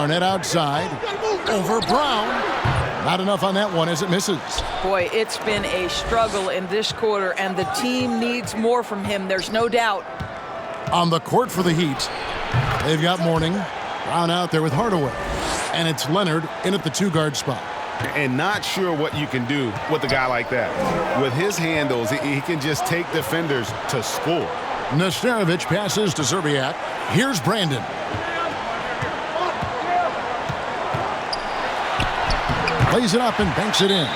Garnett outside. Over Brown. Not enough on that one as it misses. Boy, it's been a struggle in this quarter, and the team needs more from him. There's no doubt. On the court for the Heat, they've got Mourning. Brown out there with Hardaway. And it's Leonard in at the two-guard spot. And not sure what you can do with a guy like that. With his handles, he can just take defenders to score. Nesterovic passes to Zerbiak. Here's Brandon. Lays it up and banks it in.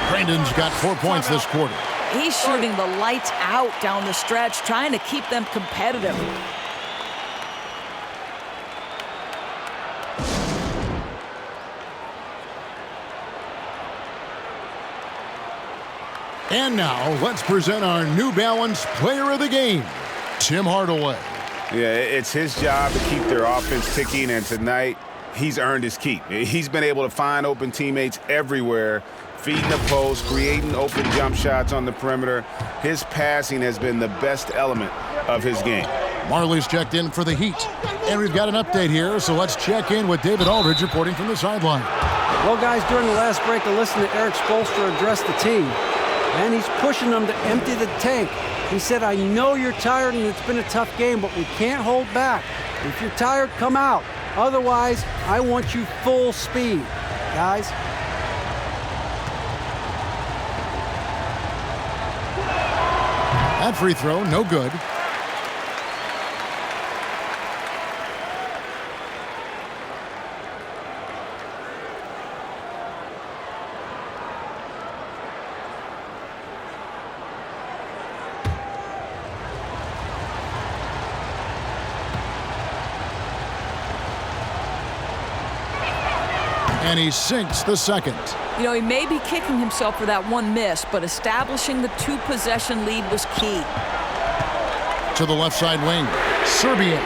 Brandon's got 4 points this quarter. He's shooting the lights out down the stretch, trying to keep them competitive. And now, let's present our New Balance Player of the Game, Tim Hardaway. Yeah, it's his job to keep their offense ticking, and tonight, he's earned his keep. He's been able to find open teammates everywhere, feeding the post, creating open jump shots on the perimeter. His passing has been the best element of his game. Marley's checked in for the Heat. And we've got an update here, so let's check in with David Aldridge reporting from the sideline. Well, guys, during the last break, I listened to Eric Spoelstra address the team. And he's pushing them to empty the tank. He said, I know you're tired and it's been a tough game, but we can't hold back. If you're tired, come out. Otherwise, I want you full speed, guys. That free throw, no good. And he sinks the second. You know, he may be kicking himself for that one miss, but establishing the two-possession lead was key. To the left side wing. Serbia.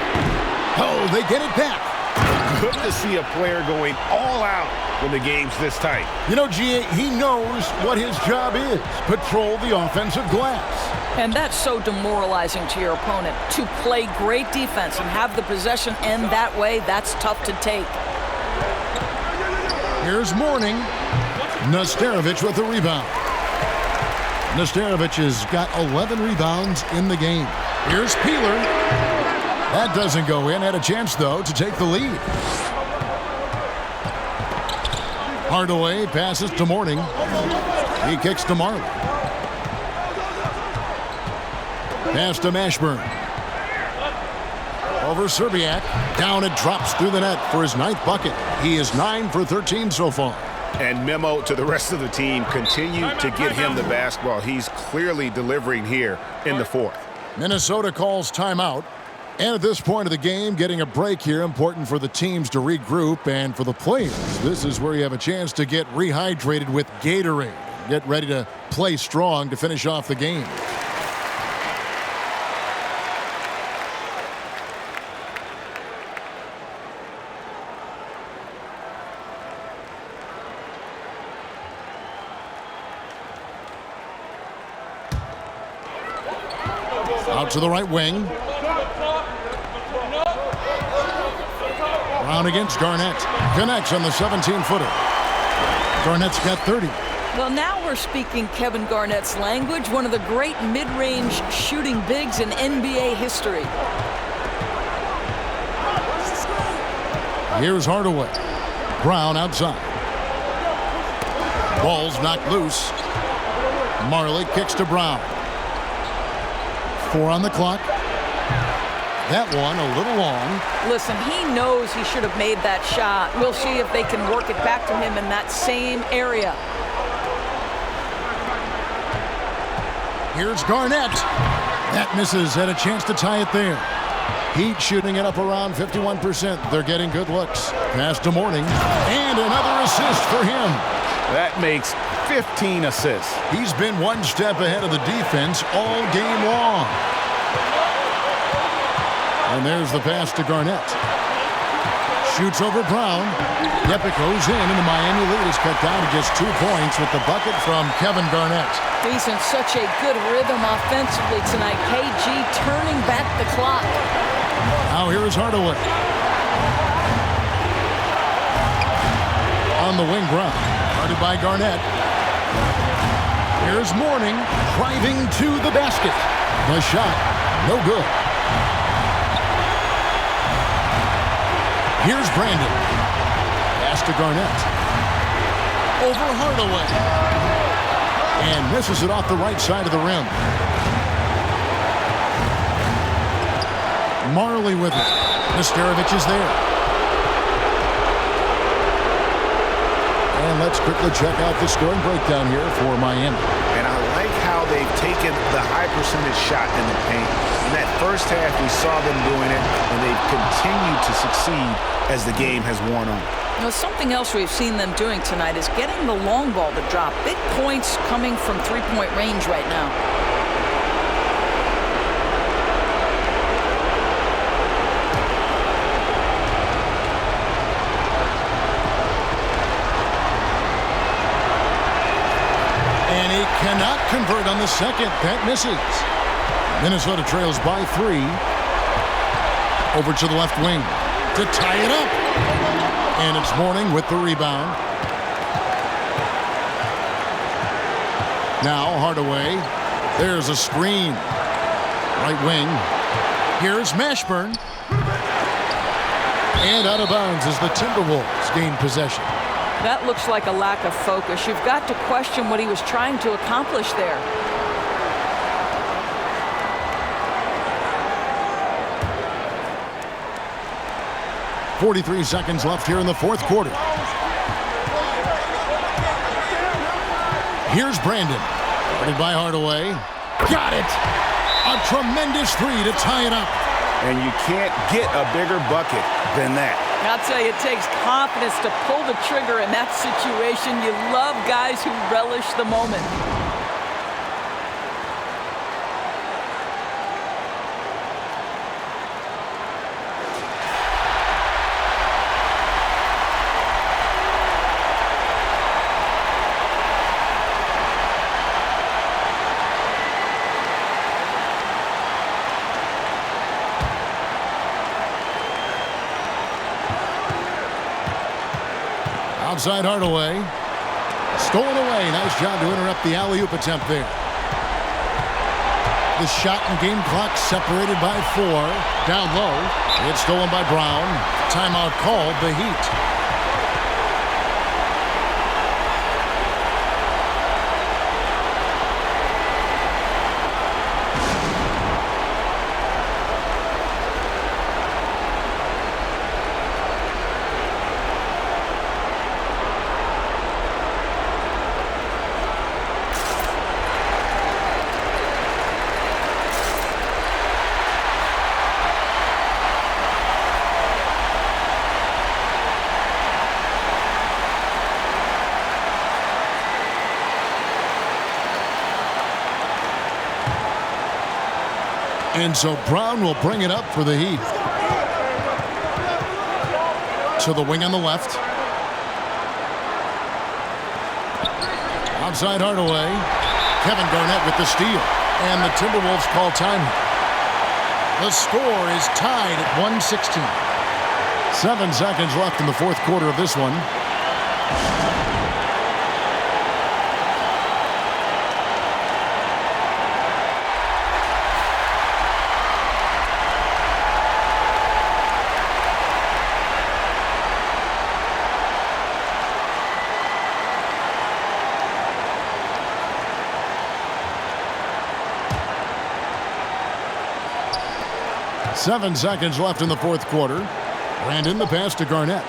Oh, they get it back. Good to see a player going all out when the game's this tight. You know, G.A., he knows what his job is. Patrol the offensive glass. And that's so demoralizing to your opponent. To play great defense and have the possession end that way, that's tough to take. Here's Mourning. Nesterovic with the rebound. Nesterovic has got 11 rebounds in the game. Here's Peeler. That doesn't go in. Had a chance, though, to take the lead. Hardaway passes to Mourning. He kicks to Marley. Pass to Mashburn. Over Zerbiak. Down it drops through the net for his 9th bucket. He is 9 for 13 so far. And memo to the rest of the team, continue to get him the basketball. He's clearly delivering here in the 4th. Minnesota calls timeout. And at this point of the game, getting a break here, important for the teams to regroup. And for the players, this is where you have a chance to get rehydrated with Gatorade. Get ready to play strong to finish off the game. Out to the right wing. Brown against Garnett. Connects on the 17-footer. Garnett's got 30. Well, now we're speaking Kevin Garnett's language, one of the great mid-range shooting bigs in NBA history. Here's Hardaway. Brown outside. Ball's knocked loose. Marley kicks to Brown. 4 on the clock. That one a little long. Listen, he knows he should have made that shot. We'll see if they can work it back to him in that same area. Here's Garnett. That misses. Had a chance to tie it there. Heat shooting it up around 51%. They're getting good looks. Pass to Mourning. And another assist for him. That makes 15 assists. He's been one step ahead of the defense all game long. And there's the pass to Garnett. Shoots over Brown. Yep, it goes in, and the Miami lead is cut down to just 2 points with the bucket from Kevin Garnett. He's in such a good rhythm offensively tonight. KG turning back the clock. Now here is Hardaway. On the wing, Brown. Guarded by Garnett. Here's Mourning driving to the basket. The shot, no good. Here's Brandon. Pass to Garnett. Over Hardaway. And misses it off the right side of the rim. Marley with it. Nesterovic is there. And let's quickly check out the scoring breakdown here for Miami. And I like how they've taken the high percentage shot in the paint. In that first half, we saw them doing it, and they've continued to succeed as the game has worn on. You know, something else we've seen them doing tonight is getting the long ball to drop. Big points coming from three-point range right now. And he cannot convert on the second. That misses. Minnesota trails by 3. Over to the left wing to tie it up. And it's Mourning with the rebound. Now Hardaway. There's a screen. Right wing. Here's Mashburn. And out of bounds as the Timberwolves gain possession. That looks like a lack of focus. You've got to question what he was trying to accomplish there. .43 seconds left here in the fourth quarter. Here's Brandon. Guarded by Hardaway. Got it! A tremendous three to tie it up. And you can't get a bigger bucket than that. I'll tell you, it takes confidence to pull the trigger in that situation. You love guys who relish the moment. Outside Hardaway. Stolen away. Nice job to interrupt the alley-oop attempt there. The shot and game clock separated by 4. Down low. It's stolen by Brown. Timeout called, the Heat. And so Brown will bring it up for the Heat. To the wing on the left. Outside Hardaway. Kevin Garnett with the steal. And the Timberwolves call time. The score is tied at 116. 7 seconds left in the fourth quarter of this one. Seven seconds left in the fourth quarter. Brandon, the pass to Garnett.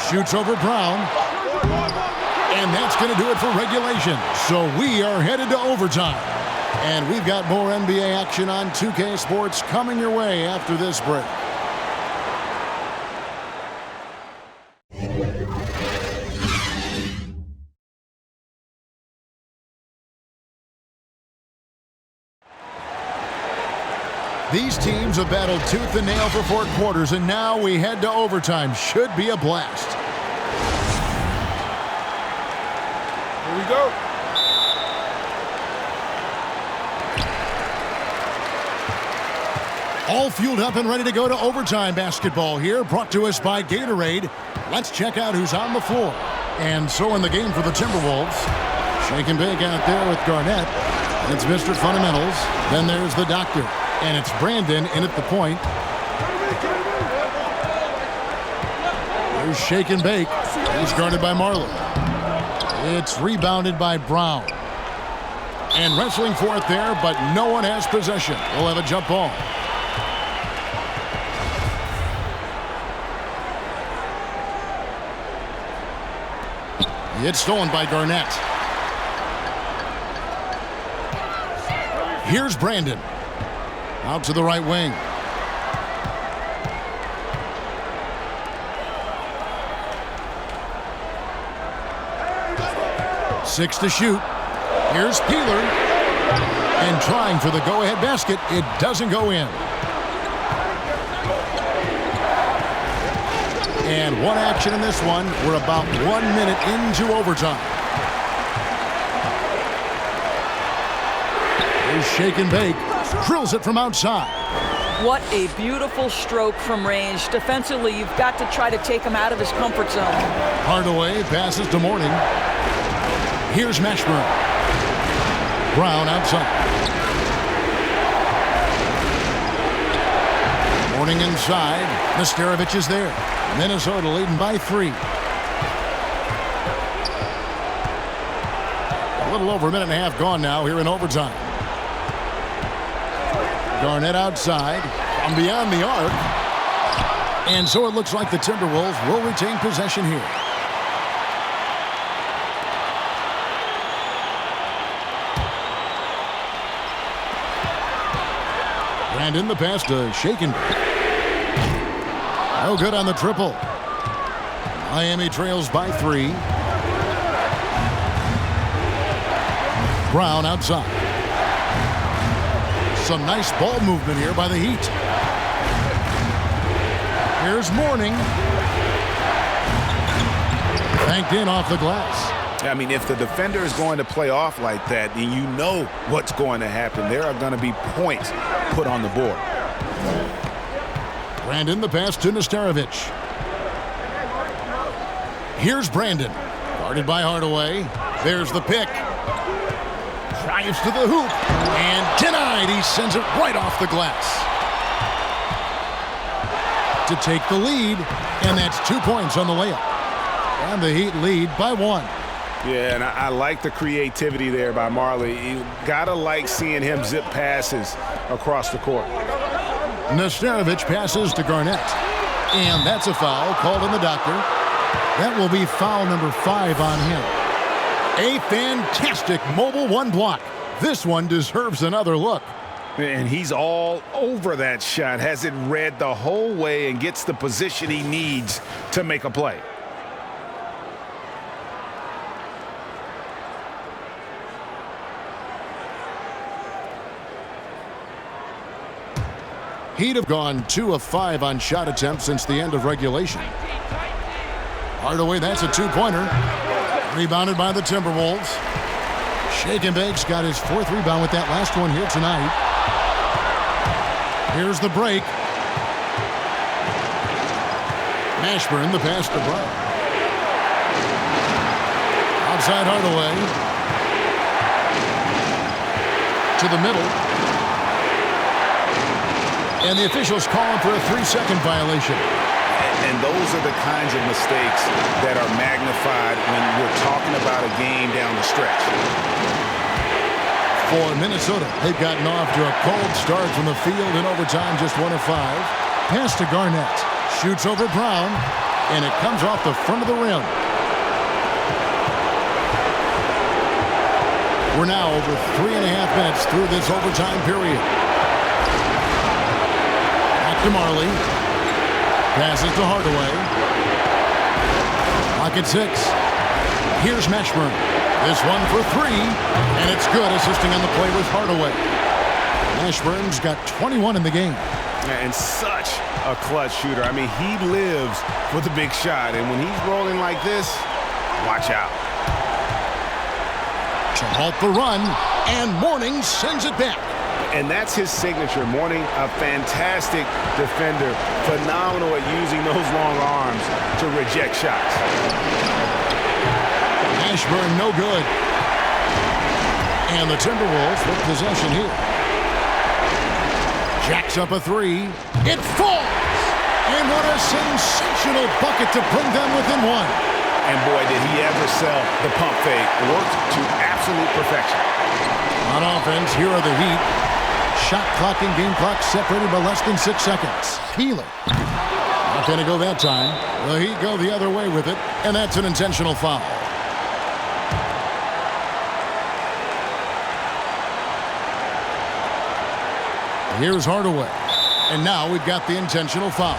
Shoots over Brown. And that's going to do it for regulation. So we are headed to overtime. And we've got more NBA action on 2K Sports coming your way after this break. These teams have battled tooth and nail for 4 quarters, and now we head to overtime. Should be a blast. Here we go. All fueled up and ready to go to overtime basketball here, brought to us by Gatorade. Let's check out who's on the floor. And so in the game for the Timberwolves, shake and bake out there with Garnett. It's Mr. Fundamentals. Then there's the doctor. And it's Brandon in at the point. There's shake and bake. He's guarded by Marley. It's rebounded by Brown. And wrestling for it there, but no one has possession. We'll have a jump ball. It's stolen by Garnett. Here's Brandon. Out to the right wing. Six to shoot. Here's Peeler. And trying for the go-ahead basket. It doesn't go in. And one action in this one. We're about 1 minute into overtime. Here's shake and bake. Drills it from outside. What a beautiful stroke from range. Defensively, you've got to try to take him out of his comfort zone. Hardaway passes to Mourning. Here's Mashburn. Brown outside. Mourning inside. Nesterovic is there. Minnesota leading by 3. A little over a minute and a half gone now here in overtime. Garnett outside from beyond the arc. And so it looks like the Timberwolves will retain possession here. Brandon, the pass to Shaken. No good on the triple. Miami trails by 3. Brown outside. Some nice ball movement here by the Heat. Here's Mourning. Banked in off the glass. I mean, if the defender is going to play off like that, then you know what's going to happen. There are going to be points put on the board. Brandon, the pass to Nesterovic. Here's Brandon. Guarded by Hardaway. There's the pick. Drives to the hoop. And denied. He sends it right off the glass. To take the lead. And that's 2 points on the layup. And the Heat lead by 1. Yeah, and I like the creativity there by Marley. You gotta like seeing him zip passes across the court. Nesterovic passes to Garnett. And that's a foul called in the doctor. That will be foul number 5 on him. A fantastic mobile 1 block. This one deserves another look. And he's all over that shot. Has it read the whole way and gets the position he needs to make a play. Heat have gone 2 of 5 on shot attempts since the end of regulation. Hardaway, that's a 2-pointer. Rebounded by the Timberwolves. Shake and Bake's got his 4th rebound with that last one here tonight. Here's the break. Mashburn, the pass to Brown. Outside Hardaway. To the middle. And the officials calling for a 3-second violation. And those are the kinds of mistakes that are magnified when we're talking about a game down the stretch. For Minnesota, they've gotten off to a cold start from the field in overtime, just 1 of 5. Pass to Garnett. Shoots over Brown. And it comes off the front of the rim. We're now over 3.5 minutes through this overtime period. To Marley. Passes to Hardaway. Clock at 6. Here's Mashburn. This one for 3. And it's good, assisting on the play with Hardaway. Mashburn's got 21 in the game. And such a clutch shooter. I mean, he lives for the big shot. And when he's rolling like this, watch out. To halt the run. And Mourning sends it back. And that's his signature. Mourning, a fantastic defender. Phenomenal at using those long arms to reject shots. Mashburn, no good. And the Timberwolves with possession here. Jacks up a three. It falls! And what a sensational bucket to bring them within one. And boy, did he ever sell the pump fake. Worked to absolute perfection. On offense, here are the Heat. Shot clock and game clock separated by less than 6 seconds. Keeler. Not going to go that time. The Heat go the other way with it, and that's an intentional foul. Here's Hardaway. And now we've got the intentional foul.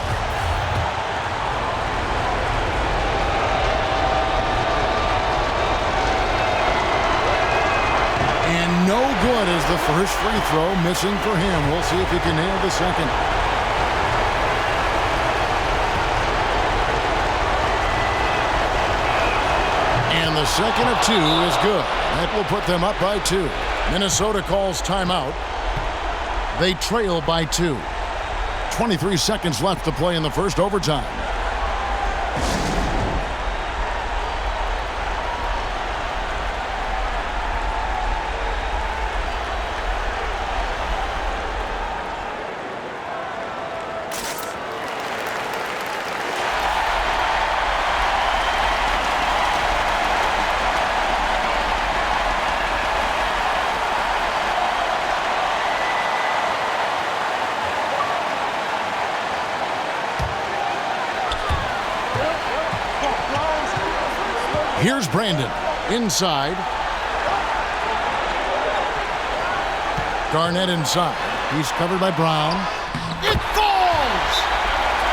And no good as the first free throw missing for him. We'll see if he can nail the second. And the second of two is good. That will put them up by 2. Minnesota calls timeout. They trail by 2. 23 seconds left to play in the first overtime. Here's Brandon. Inside. Garnett inside. He's covered by Brown. It falls!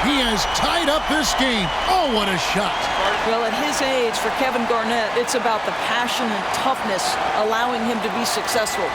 He has tied up this game. Oh, what a shot. Well, at his age, for Kevin Garnett, it's about the passion and toughness allowing him to be successful.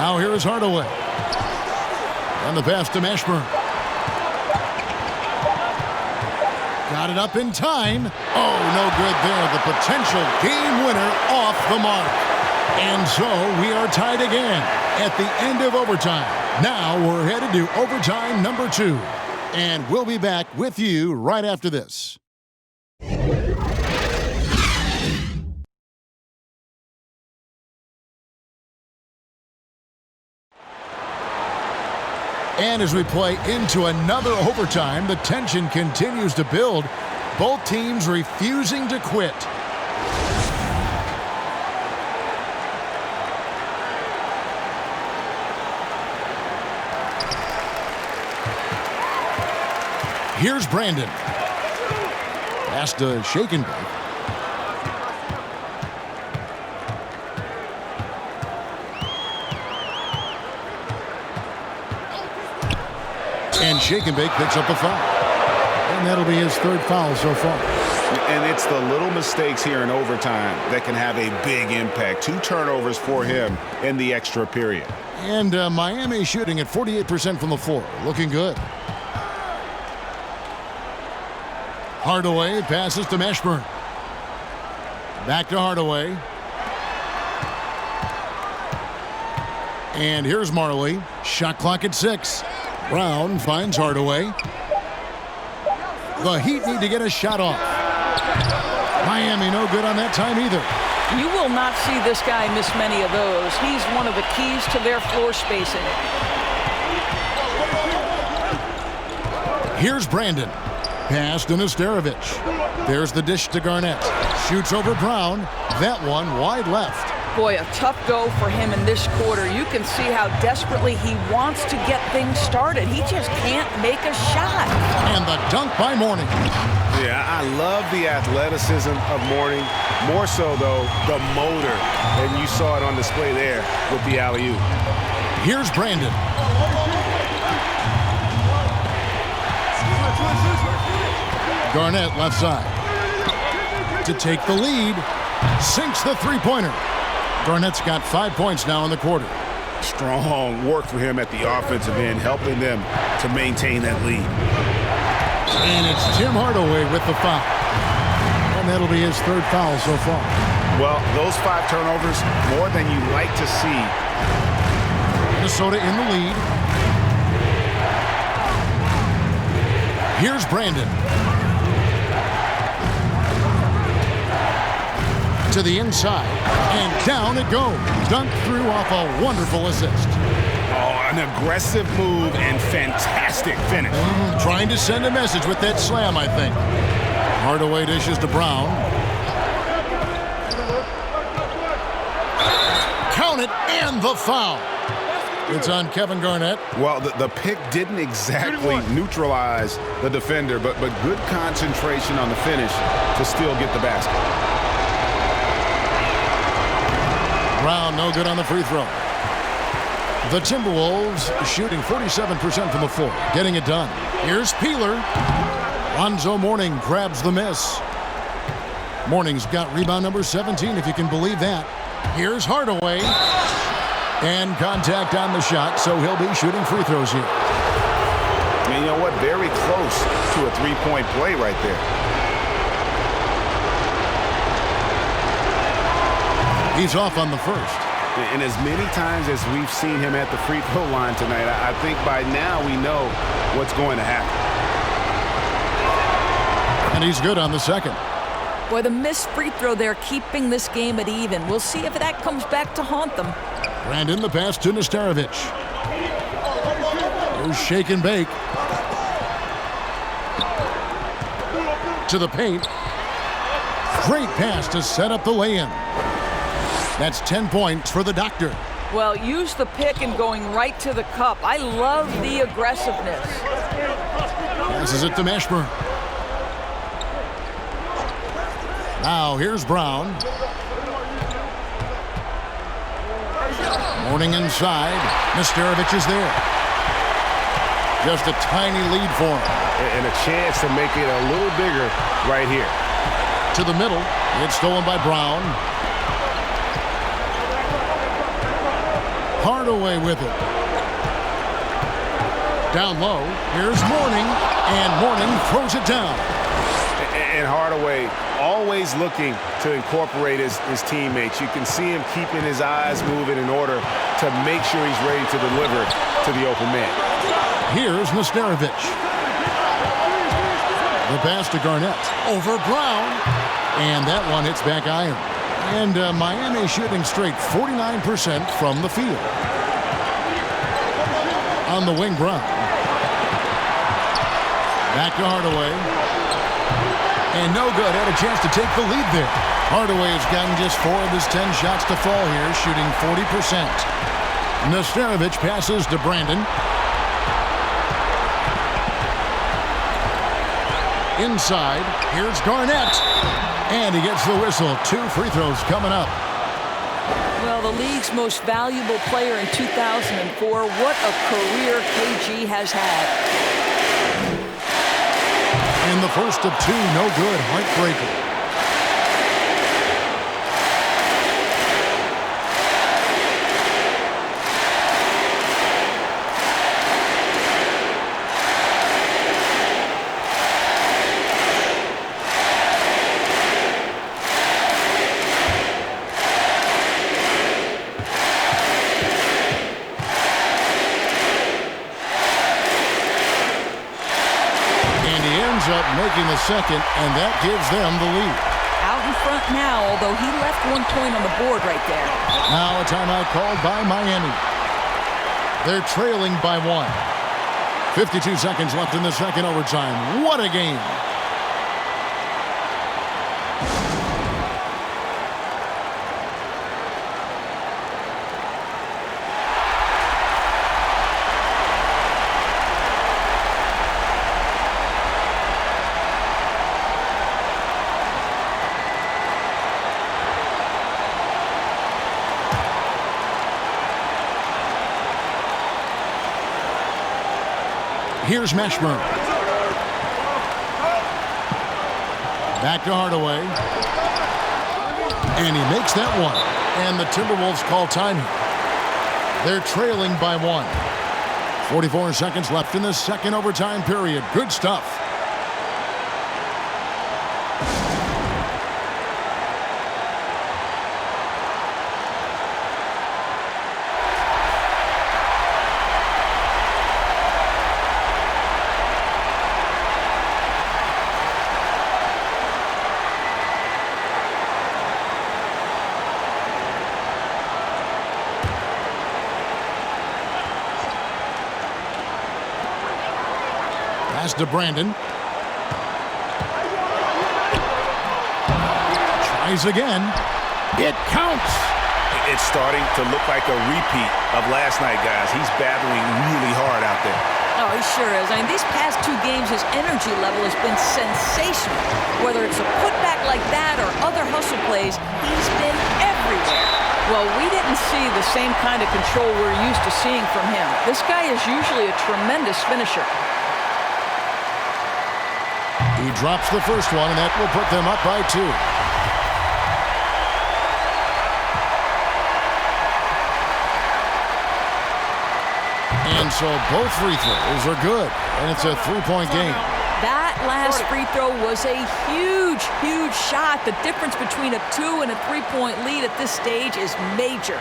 Now here is Hardaway. And the pass to Mashburn. Got it up in time. Oh, no good there. The potential game winner off the mark. And so we are tied again at the end of overtime. Now we're headed to overtime number 2. And we'll be back with you right after this. And as we play into another overtime, the tension continues to build. Both teams refusing to quit. Here's Brandon. Pass to Shake and Bake. And Shake and Bake picks up a foul. And that'll be his 3rd foul so far. And it's the little mistakes here in overtime that can have a big impact. 2 turnovers for him in the extra period. And Miami shooting at 48% from the floor. Looking good. Hardaway passes to Mashburn. Back to Hardaway. And here's Marley. Shot clock at 6. Brown finds Hardaway. The Heat need to get a shot off. Miami no good on that time either. You will not see this guy miss many of those. He's one of the keys to their floor spacing. Here's Brandon. Pass to Nesterovic. There's the dish to Garnett. Shoots over Brown. That one wide left. Boy, a tough go for him in this quarter. You can see how desperately he wants to get things started. He just can't make a shot. And the dunk by Mourning. Yeah, I love the athleticism of Mourning. More so, though, the motor. And you saw it on display there with the alley-oop. Here's Brandon. Garnett left side. To take the lead. Sinks the three-pointer. Garnett's got 5 points now in the quarter. Strong work for him at the offensive end, helping them to maintain that lead. And it's Tim Hardaway with the foul. And that'll be his third foul so far. Well, those 5 turnovers, more than you like to see. Minnesota in the lead. Here's Brandon. To the inside. And down it goes. Dunked through off a wonderful assist. Oh, an aggressive move and fantastic finish. Trying to send a message with that slam, I think. Hardaway dishes to Brown. Count it, and the foul. It's on Kevin Garnett. Well, the pick didn't exactly neutralize the defender, but good concentration on the finish to still get the basket. Brown, no good on the free throw. The Timberwolves shooting 47% from the floor, getting it done. Here's Peeler. Lonzo Mourning grabs the miss. Mourning's got rebound number 17, if you can believe that. Here's Hardaway. And contact on the shot, so he'll be shooting free throws here. And you know what? Very close to a three-point play right there. He's off on the first. And as many times as we've seen him at the free throw line tonight, I think by now we know what's going to happen. And he's good on the second. Boy, the missed free throw there keeping this game at even. We'll see if that comes back to haunt them. Brandon, the pass to Nesterovic. Here's shake and bake. To the paint. Great pass to set up the lay-in. That's 10 points for the Doctor. Well, use the pick and going right to the cup. I love the aggressiveness. Passes it to Mashburn. Now here's Brown. Mourning inside. Nesterovic is there. Just a tiny lead for him. And a chance to make it a little bigger right here. To the middle. It's stolen by Brown. Hardaway with it. Down low. Here's Mourning. And Mourning throws it down. And Hardaway always looking to incorporate his teammates. You can see him keeping his eyes moving in order to make sure he's ready to deliver to the open man. Here's Nesterovic. The pass to Garnett. Over Brown. And that one hits back iron. And Miami shooting straight 49% from the field. On the wing, Brown. Back to Hardaway. And no good. Had a chance to take the lead there. Hardaway has gotten just 4 of his 10 shots to fall here, shooting 40%. Nesterovic passes to Brandon. Inside. Here's Garnett. And he gets the whistle. 2 free throws coming up. Well, the league's most valuable player in 2004. What a career KG has had. In the first of 2, no good. Heartbreaker. Up making the second, and that gives them the lead. Out in front now, although he left 1 point on the board right there. Now a timeout called by Miami. They're trailing by 1. 52 seconds left in the second overtime. What a game. Here's Mashburn. Back to Hardaway. And he makes that one. And the Timberwolves call time here. They're trailing by 1. 44 seconds left in the second overtime period. Good stuff. Pass to Brandon. Tries again. It counts. It's starting to look like a repeat of last night, guys. He's battling really hard out there. Oh, he sure is. I mean, these past 2 games, his energy level has been sensational. Whether it's a putback like that or other hustle plays, he's been everywhere. Well, we didn't see the same kind of control we're used to seeing from him. This guy is usually a tremendous finisher. He drops the first one, and that will put them up by 2. And so both free throws are good, and it's a 3-point game. That last free throw was a huge, huge shot. The difference between a 2 and a 3-point lead at this stage is major.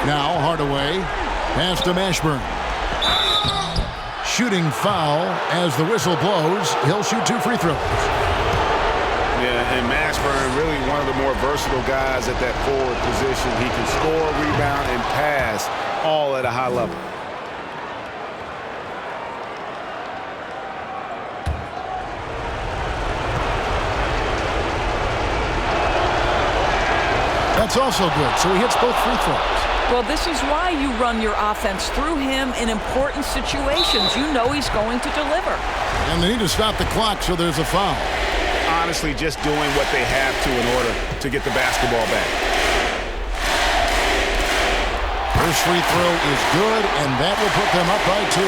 Now Hardaway, pass to Mashburn. Shooting foul as the whistle blows. He'll shoot 2 free throws. Yeah, and Mashburn, really one of the more versatile guys at that forward position. He can score, rebound, and pass all at a high level. That's also good, so he hits both free throws. Well, this is why you run your offense through him in important situations. You know he's going to deliver. And they need to stop the clock, so there's a foul. Honestly, just doing what they have to in order to get the basketball back. First free throw is good, and that will put them up by 2.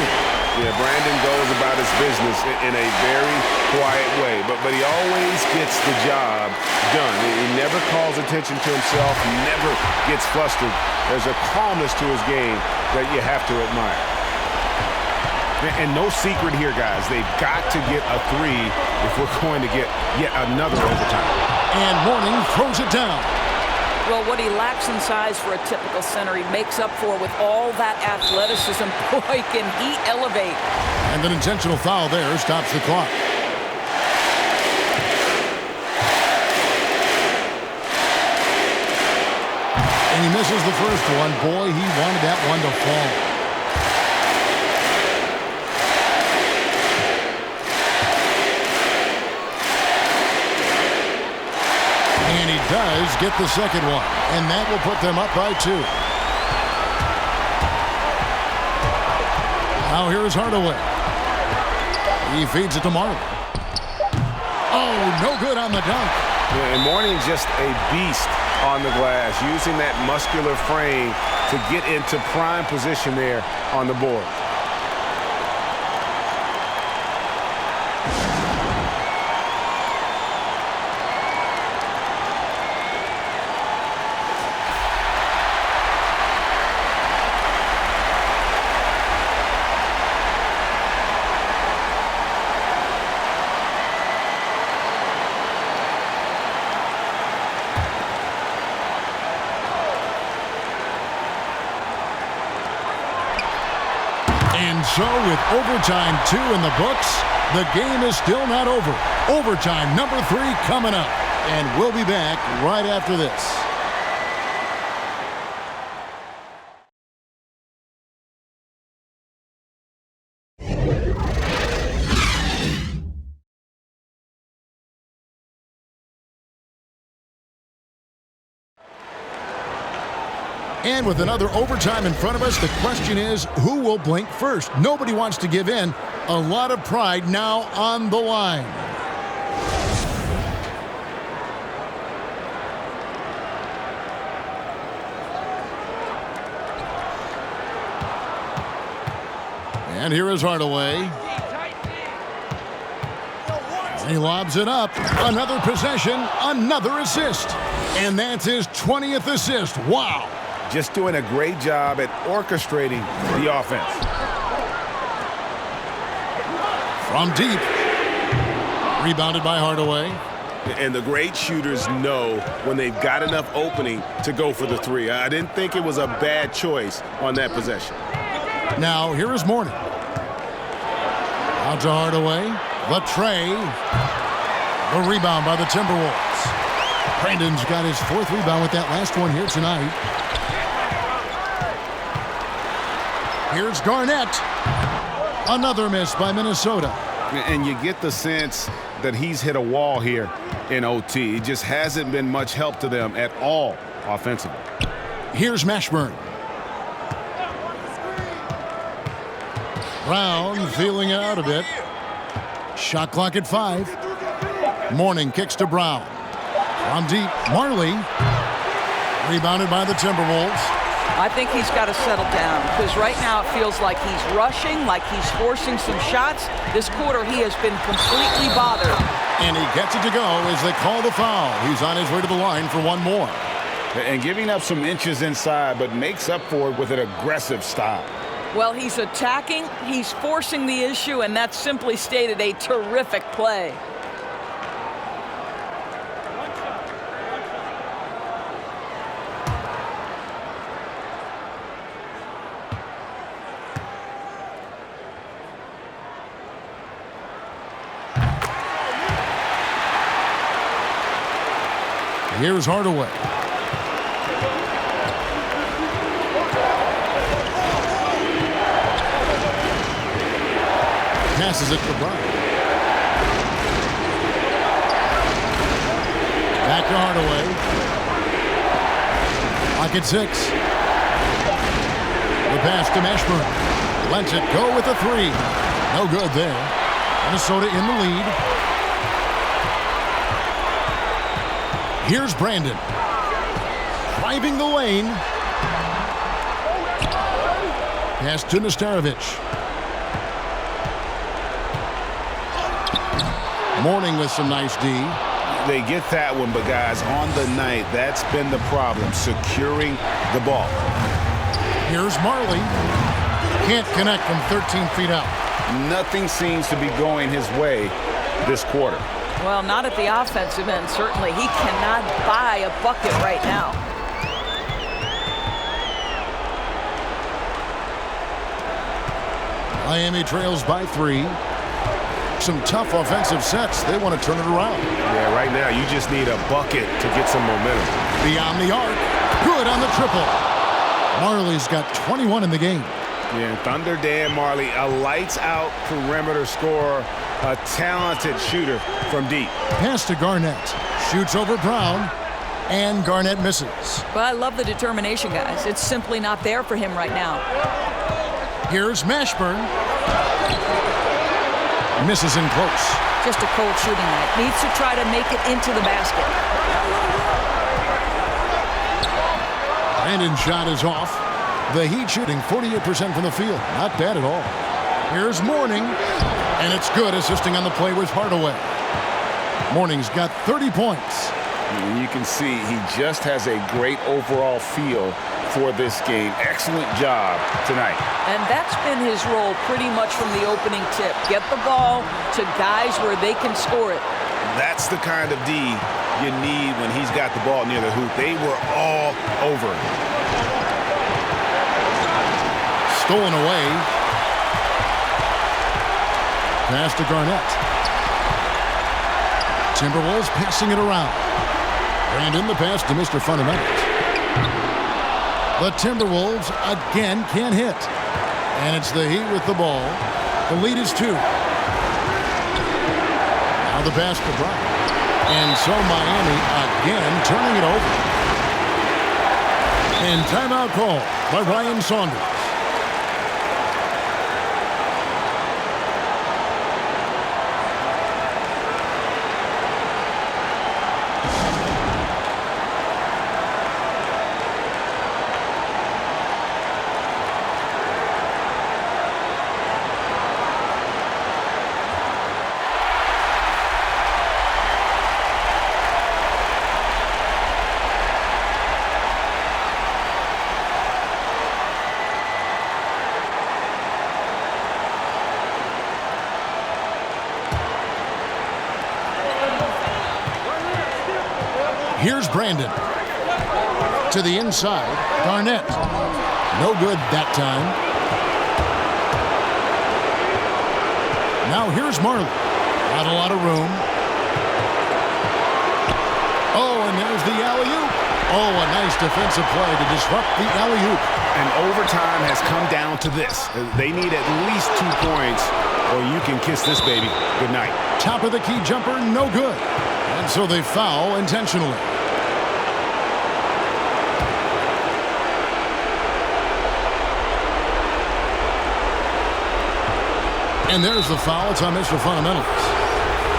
Yeah, Brandon goes about his business in a very quiet way, but he always gets the job done. He never calls attention to himself, never gets flustered. There's a calmness to his game that you have to admire. And no secret here, guys. They've got to get a 3 if we're going to get yet another overtime. And Mourning throws it down. Well, what he lacks in size for a typical center, he makes up for with all that athleticism. Boy, can he elevate. And an intentional foul there stops the clock. And he misses the first one. Boy, he wanted that one to fall. And he does get the second one. And that will put them up by 2. Now here is Hardaway. He feeds it to Marley. Oh, no good on the dunk. Yeah, and Mourning just a beast on the glass, using that muscular frame to get into prime position there on the board. So with overtime 2 in the books, the game is still not over. Overtime number 3 coming up. And we'll be back right after this. And with another overtime in front of us, the question is, who will blink first? Nobody wants to give in. A lot of pride now on the line. And here is Hardaway. He lobs it up. Another possession, another assist. And that's his 20th assist. Wow. Just doing a great job at orchestrating the offense. From deep. Rebounded by Hardaway. And the great shooters know when they've got enough opening to go for the three. I didn't think it was a bad choice on that possession. Now, here is Morning. Out to Hardaway. The tray. The rebound by the Timberwolves. Brandon's got his 4th rebound with that last one here tonight. Here's Garnett. Another miss by Minnesota. And you get the sense that he's hit a wall here in OT. It just hasn't been much help to them at all offensively. Here's Mashburn. Brown feeling it out a bit. Shot clock at 5. Morning kicks to Brown. From deep, Marley. Rebounded by the Timberwolves. I think he's got to settle down because right now it feels like he's rushing, like he's forcing some shots. This quarter he has been completely bothered. And he gets it to go as they call the foul. He's on his way to the line for one more. And giving up some inches inside, but makes up for it with an aggressive stop. Well, he's attacking, he's forcing the issue, and that's simply stated a terrific play. Here's Hardaway. Passes it to Brown. Back to Hardaway. Pocket 6. The pass to Mashburn. Lets it go with a 3. No good there. Minnesota in the lead. Here's Brandon. Driving the lane. Pass to Nestarovic. Morning with some nice D. They get that one, but guys, on the night, that's been the problem, securing the ball. Here's Marley. Can't connect from 13 feet out. Nothing seems to be going his way this quarter. Well, not at the offensive end, certainly. He cannot buy a bucket right now. Miami trails by 3. Some tough offensive sets. They want to turn it around. Yeah, right now you just need a bucket to get some momentum. Beyond the arc. Good on the triple. Marley's got 21 in the game. Yeah, Thunder Dan Marley, a lights-out perimeter scorer, a talented shooter from deep. Pass to Garnett. Shoots over Brown. And Garnett misses. But I love the determination, guys. It's simply not there for him right now. Here's Mashburn. Misses in close. Just a cold shooting night. Needs to try to make it into the basket. Brandon's shot is off. The Heat shooting 48% from the field. Not bad at all. Here's Morning. And it's good, assisting on the play with Hardaway. Morning's got 30 points. And you can see he just has a great overall feel for this game. Excellent job tonight. And that's been his role pretty much from the opening tip. Get the ball to guys where they can score it. That's the kind of D you need when he's got the ball near the hoop. They were all over it. Stolen away. Pass to Garnett. Timberwolves passing it around. Brandon, the pass to Mr. Fundamentals. The Timberwolves again can't hit. And it's the Heat with the ball. The lead is 2. Now the pass to Brown. And so Miami again turning it over. And timeout call by Ryan Saunders. Here's Brandon. To the inside, Garnett. No good that time. Now here's Marley. Not a lot of room. Oh, and there's the alley-oop. Oh, a nice defensive play to disrupt the alley-oop. And overtime has come down to this. They need at least 2 points, or you can kiss this baby goodnight. Top of the key jumper, no good. And so they foul intentionally. And there's the foul. It's on Mr. Fundamentals.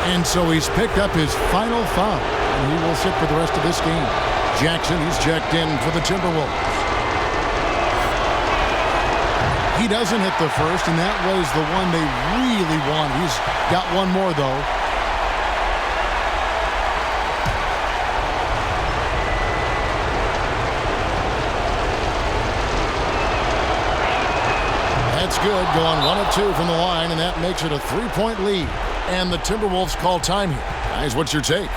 And so he's picked up his final foul. And he will sit for the rest of this game. Jackson, he's checked in for the Timberwolves. He doesn't hit the first, and that was the one they really want. He's got one more, though. That's good, going 1 of 2 from the line, and that makes it a 3-point lead. And the Timberwolves call time here. Guys, what's your take?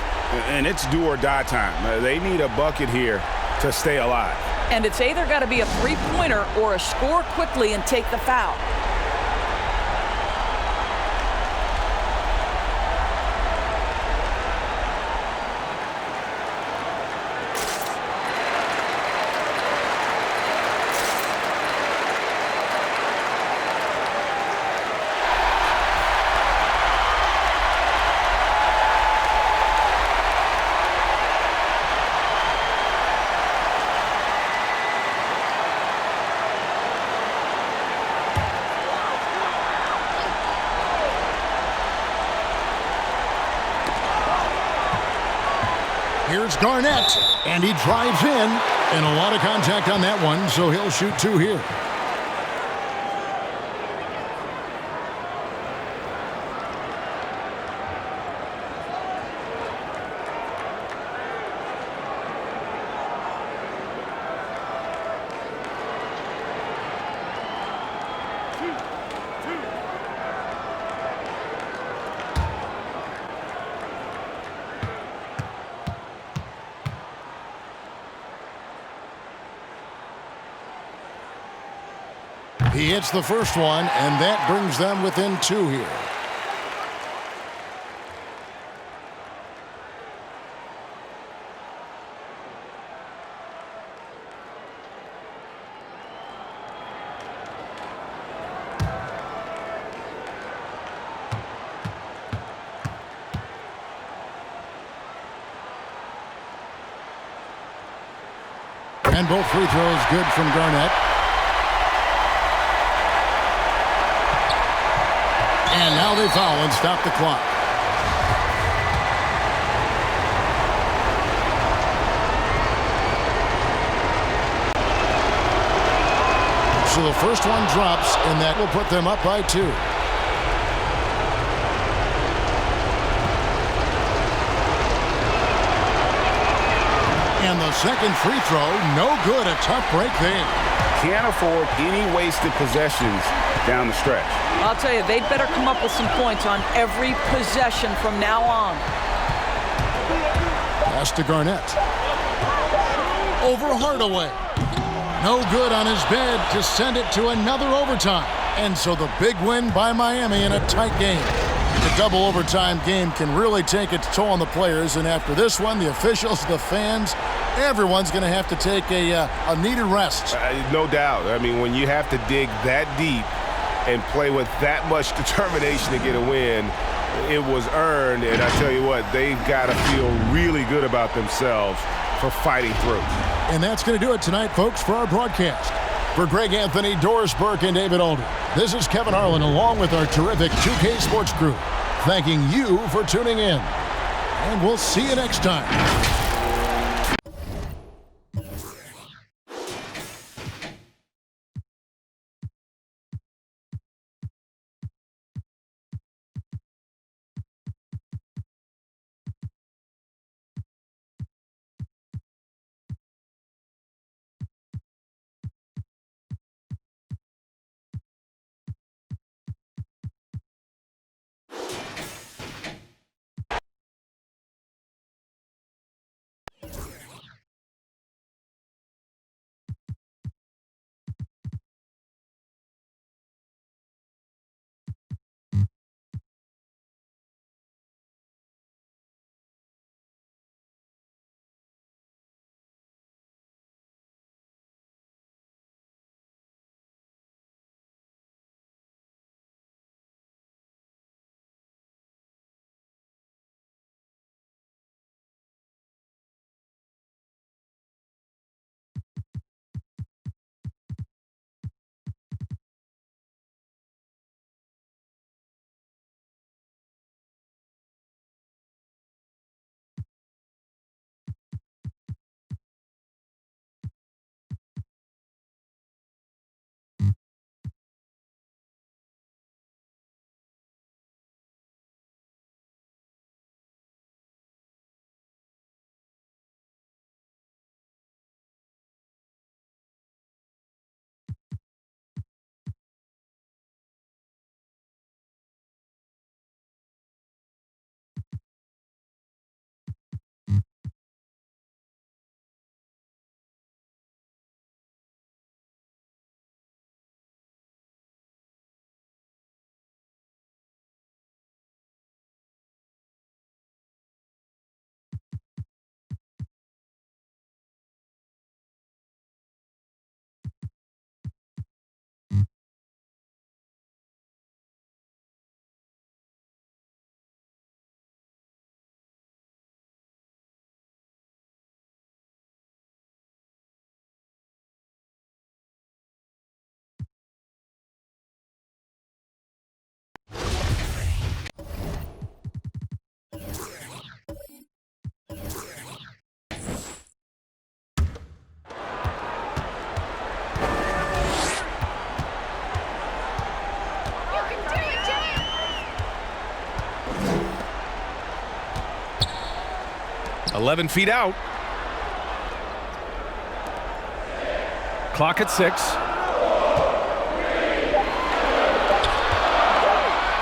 And it's do or die time. They need a bucket here to stay alive. And it's either got to be a three-pointer or a score quickly and take the foul. Here's Garnett, and he drives in, and a lot of contact on that one, so he'll shoot 2 here. He hits the first one, and that brings them within 2 here. And both free throws good from Garnett. And now they foul and stop the clock. So the first one drops, and that will put them up by 2. And the second free throw, no good. A tough break there. Can't afford any wasted possessions down the stretch. I'll tell you, they better come up with some points on every possession from now on. Pass to Garnett. Over Hardaway. No good on his bid to send it to another overtime. And so the big win by Miami in a tight game. The double overtime game can really take its toll on the players. And after this one, the officials, the fans, everyone's going to have to take a needed rest. No doubt. I mean, when you have to dig that deep and play with that much determination to get a win, it was earned. And I tell you what, they've got to feel really good about themselves for fighting through. And that's going to do it tonight, folks, for our broadcast. For Greg Anthony, Doris Burke, and David Alden, this is Kevin Harlan along with our terrific 2K Sports crew, thanking you for tuning in. And we'll see you next time. $11 feet out. Clock at 6.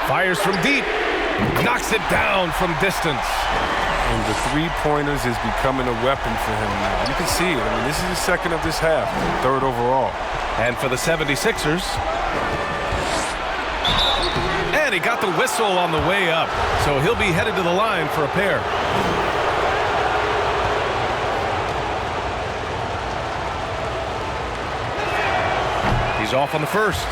Fires from deep. Knocks it down from distance. And the three-pointers is becoming a weapon for him now. You can see it. I mean, this is the second of this half, third overall. And for the 76ers. And he got the whistle on the way up. So he'll be headed to the line for a pair. He's off on the first.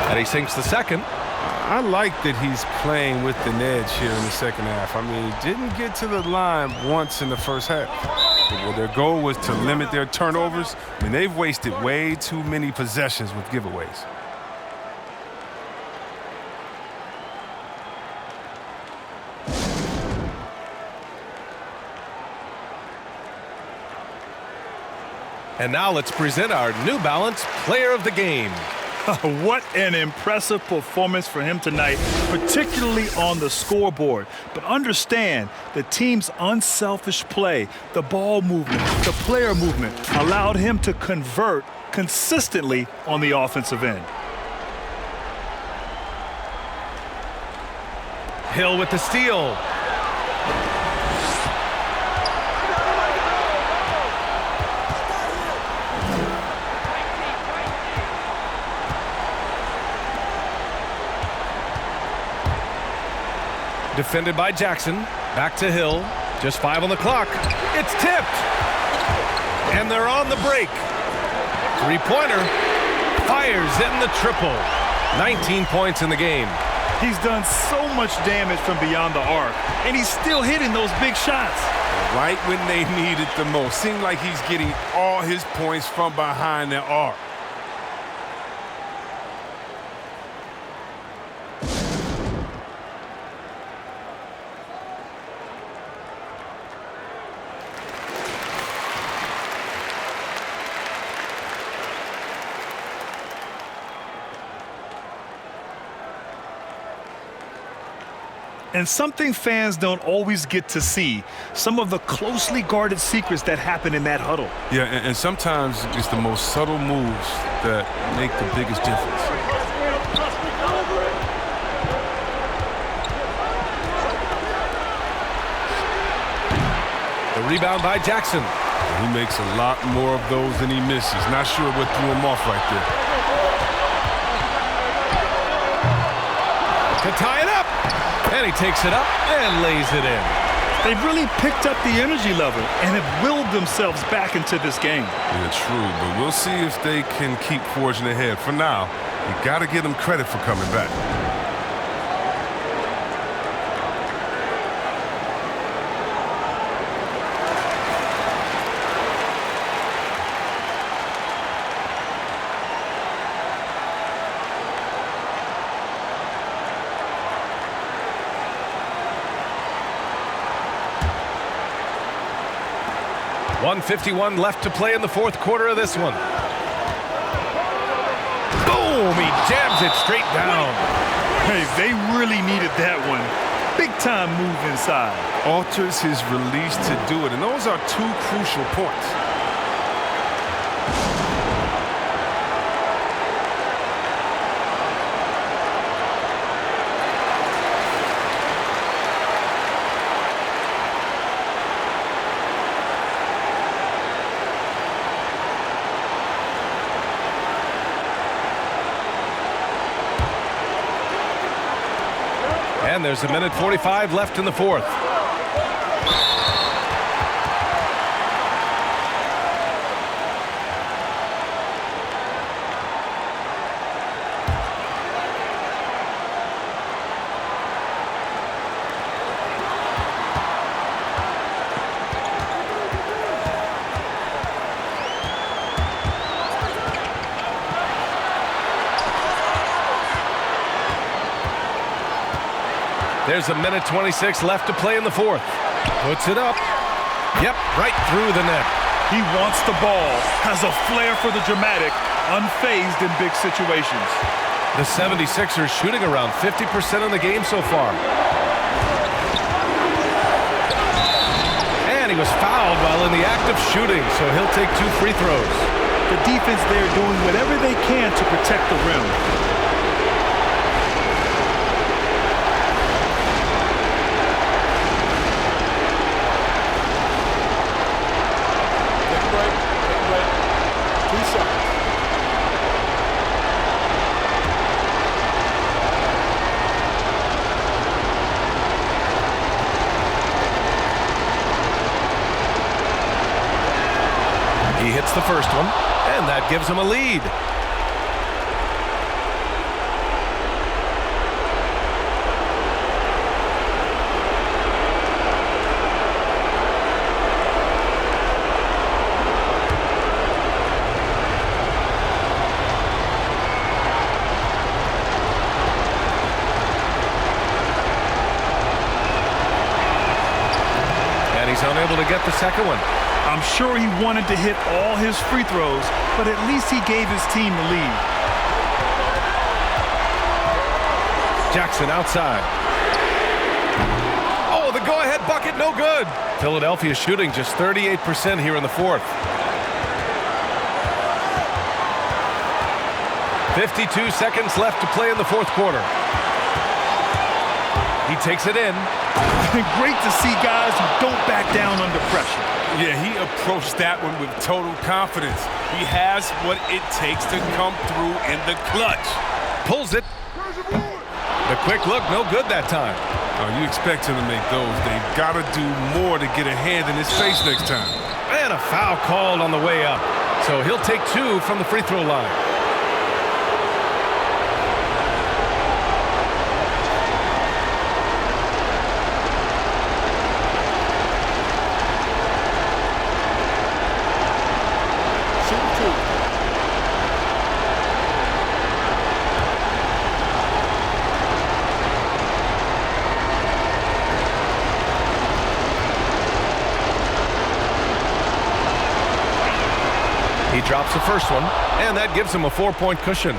And he sinks the second. I like that he's playing with an edge here in the second half. I mean, he didn't get to the line once in the first half. But their goal was to limit their turnovers, and they've wasted way too many possessions with giveaways. And now let's present our New Balance Player of the Game. What an impressive performance for him tonight, particularly on the scoreboard. But understand, the team's unselfish play, the ball movement, the player movement allowed him to convert consistently on the offensive end. Hill with the steal. Defended by Jackson. Back to Hill. Just 5 on the clock. It's tipped. And they're on the break. Three-pointer. Fires in the triple. 19 points in the game. He's done so much damage from beyond the arc, and he's still hitting those big shots. Right when they need it the most. Seems like he's getting all his points from behind the arc. And something fans don't always get to see, some of the closely guarded secrets that happen in that huddle. Yeah, and sometimes it's the most subtle moves that make the biggest difference. The rebound by Jackson. He makes a lot more of those than he misses. Not sure what threw him off right there. To tie it up. And he takes it up and lays it in. They've really picked up the energy level and have willed themselves back into this game. Yeah, true, but we'll see if they can keep forging ahead. For now, you got to give them credit for coming back. .151 left to play in the fourth quarter of this one. Boom! He jams it straight down. Hey, they really needed that one. Big time move inside. Alters his release to do it, and those are two crucial points. And there's a minute 45 left in the fourth. There's a minute 26 left to play in the fourth. Puts it up. Yep, right through the net. He wants the ball, has a flair for the dramatic, unfazed in big situations. The 76ers shooting around 50% in the game so far. And he was fouled while in the act of shooting, so he'll take 2 free throws. The defense there doing whatever they can to protect the rim. He hits the first one, and that gives him a lead. And he's unable to get the second one. I'm sure he wanted to hit all his free throws, but at least he gave his team the lead. Jackson outside. Oh, the go-ahead bucket, no good. Philadelphia shooting just 38% here in the fourth. 52 seconds left to play in the fourth quarter. He takes it in. Great to see guys who don't back down under pressure. Yeah, he approached that one with total confidence. He has what it takes to come through in the clutch. Pulls it. The quick look, no good that time. Oh, you expect him to make those. They've got to do more to get a hand in his face next time. And a foul called on the way up. So he'll take 2 from the free throw line. He drops the first one, and that gives him a 4-point cushion.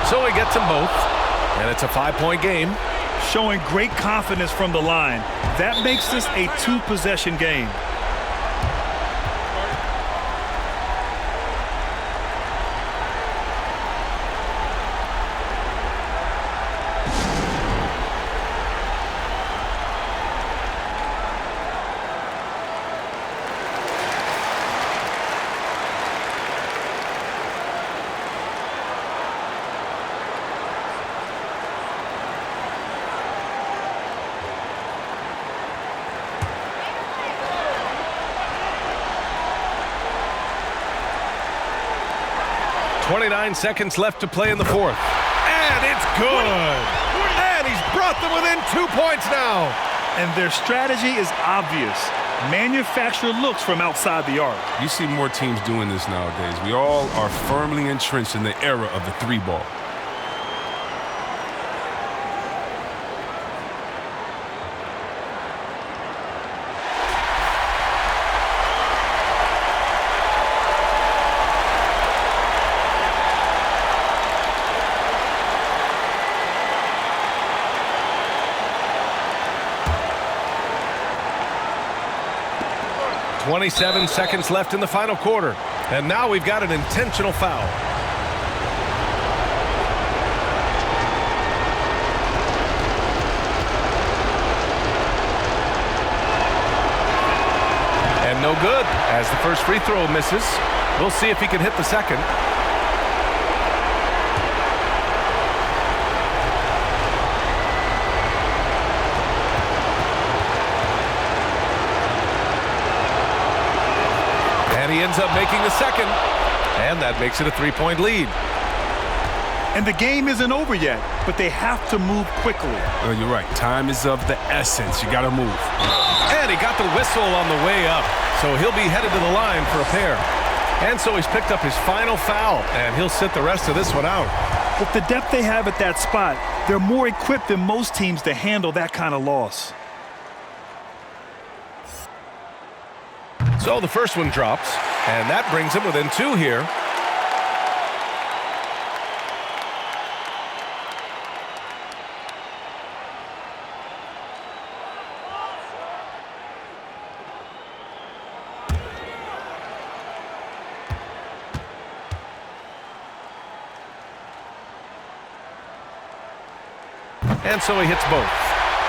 So he gets them both, and it's a 5-point game. Showing great confidence from the line. That makes this a 2-possession game. .29 seconds left to play in the fourth. And it's good. And he's brought them within 2 points now. And their strategy is obvious. Manufacture looks from outside the arc. You see more teams doing this nowadays. We all are firmly entrenched in the era of the 3-ball. .27 seconds left in the final quarter. And now we've got an intentional foul. And no good, as the first free throw misses. We'll see if he can hit the second. And he ends up making the second, and that makes it a 3-point lead. And the game isn't over yet, but they have to move quickly. Oh, you're right. Time is of the essence. You got to move. And he got the whistle on the way up, so he'll be headed to the line for a pair. And so he's picked up his final foul, and he'll sit the rest of this one out. With the depth they have at that spot, they're more equipped than most teams to handle that kind of loss. So the first one drops, and that brings him within 2 here. And so he hits both.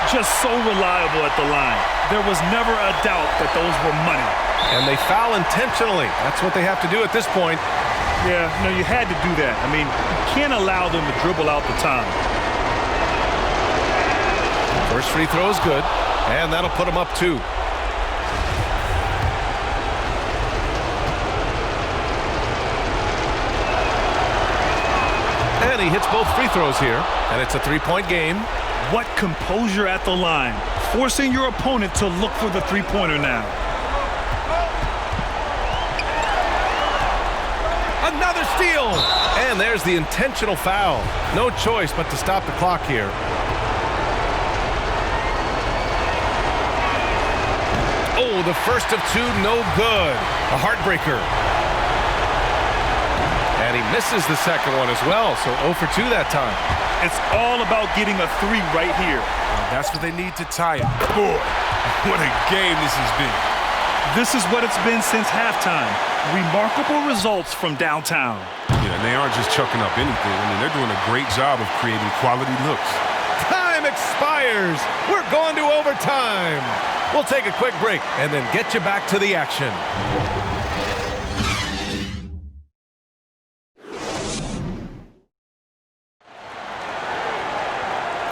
Just so reliable at the line. There was never a doubt that those were money. And they foul intentionally. That's what they have to do at this point. Yeah, no, you had to do that. I mean, you can't allow them to dribble out the time. First free throw is good, and that'll put him up 2. And he hits both free throws here, and it's a 3-point game. What composure at the line, forcing your opponent to look for the three-pointer now. Another steal! And there's the intentional foul. No choice but to stop the clock here. Oh, the first of 2, no good. A heartbreaker. And he misses the second one as well, so 0 for 2 that time. It's all about getting a 3 right here. That's what they need to tie it. Boy, what a game this has been. This is what it's been since halftime. Remarkable results from downtown. Yeah, and they aren't just chucking up anything. I mean, they're doing a great job of creating quality looks. Time expires. We're going to overtime. We'll take a quick break and then get you back to the action.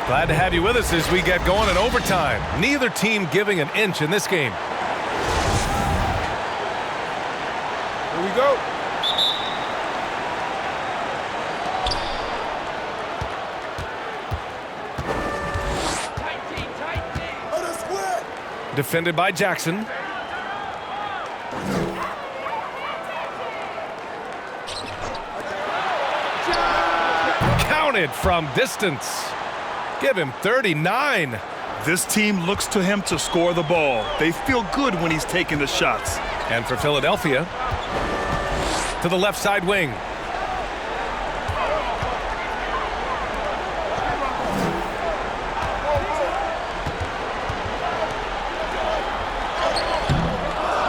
Glad to have you with us as we get going in overtime. Neither team giving an inch in this game. Here we go. Defended by Jackson. Counted from distance. Give him 39. This team looks to him to score the ball. They feel good when he's taking the shots. And for Philadelphia, to the left side wing.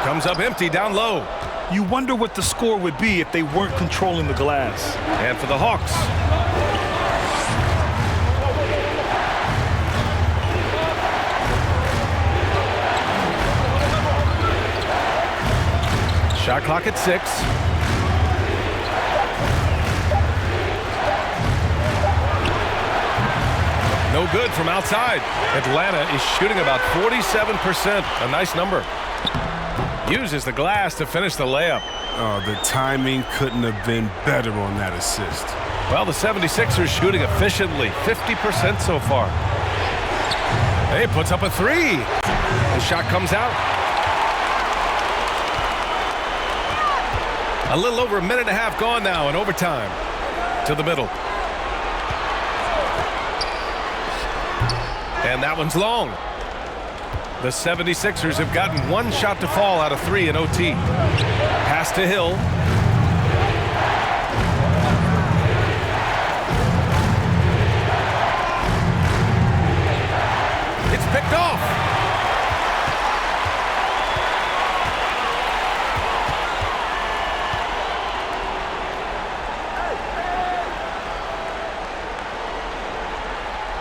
Comes up empty down low. You wonder what the score would be if they weren't controlling the glass. And for the Hawks. Shot clock at 6. No good from outside. Atlanta is shooting about 47%. A nice number. Uses the glass to finish the layup. Oh, the timing couldn't have been better on that assist. Well, the 76ers shooting efficiently. 50% so far. He puts up a 3. The shot comes out. A little over a minute and a half gone now in overtime. To the middle. And that one's long. The 76ers have gotten 1 shot to fall out of 3 in OT. Pass to Hill. It's picked off.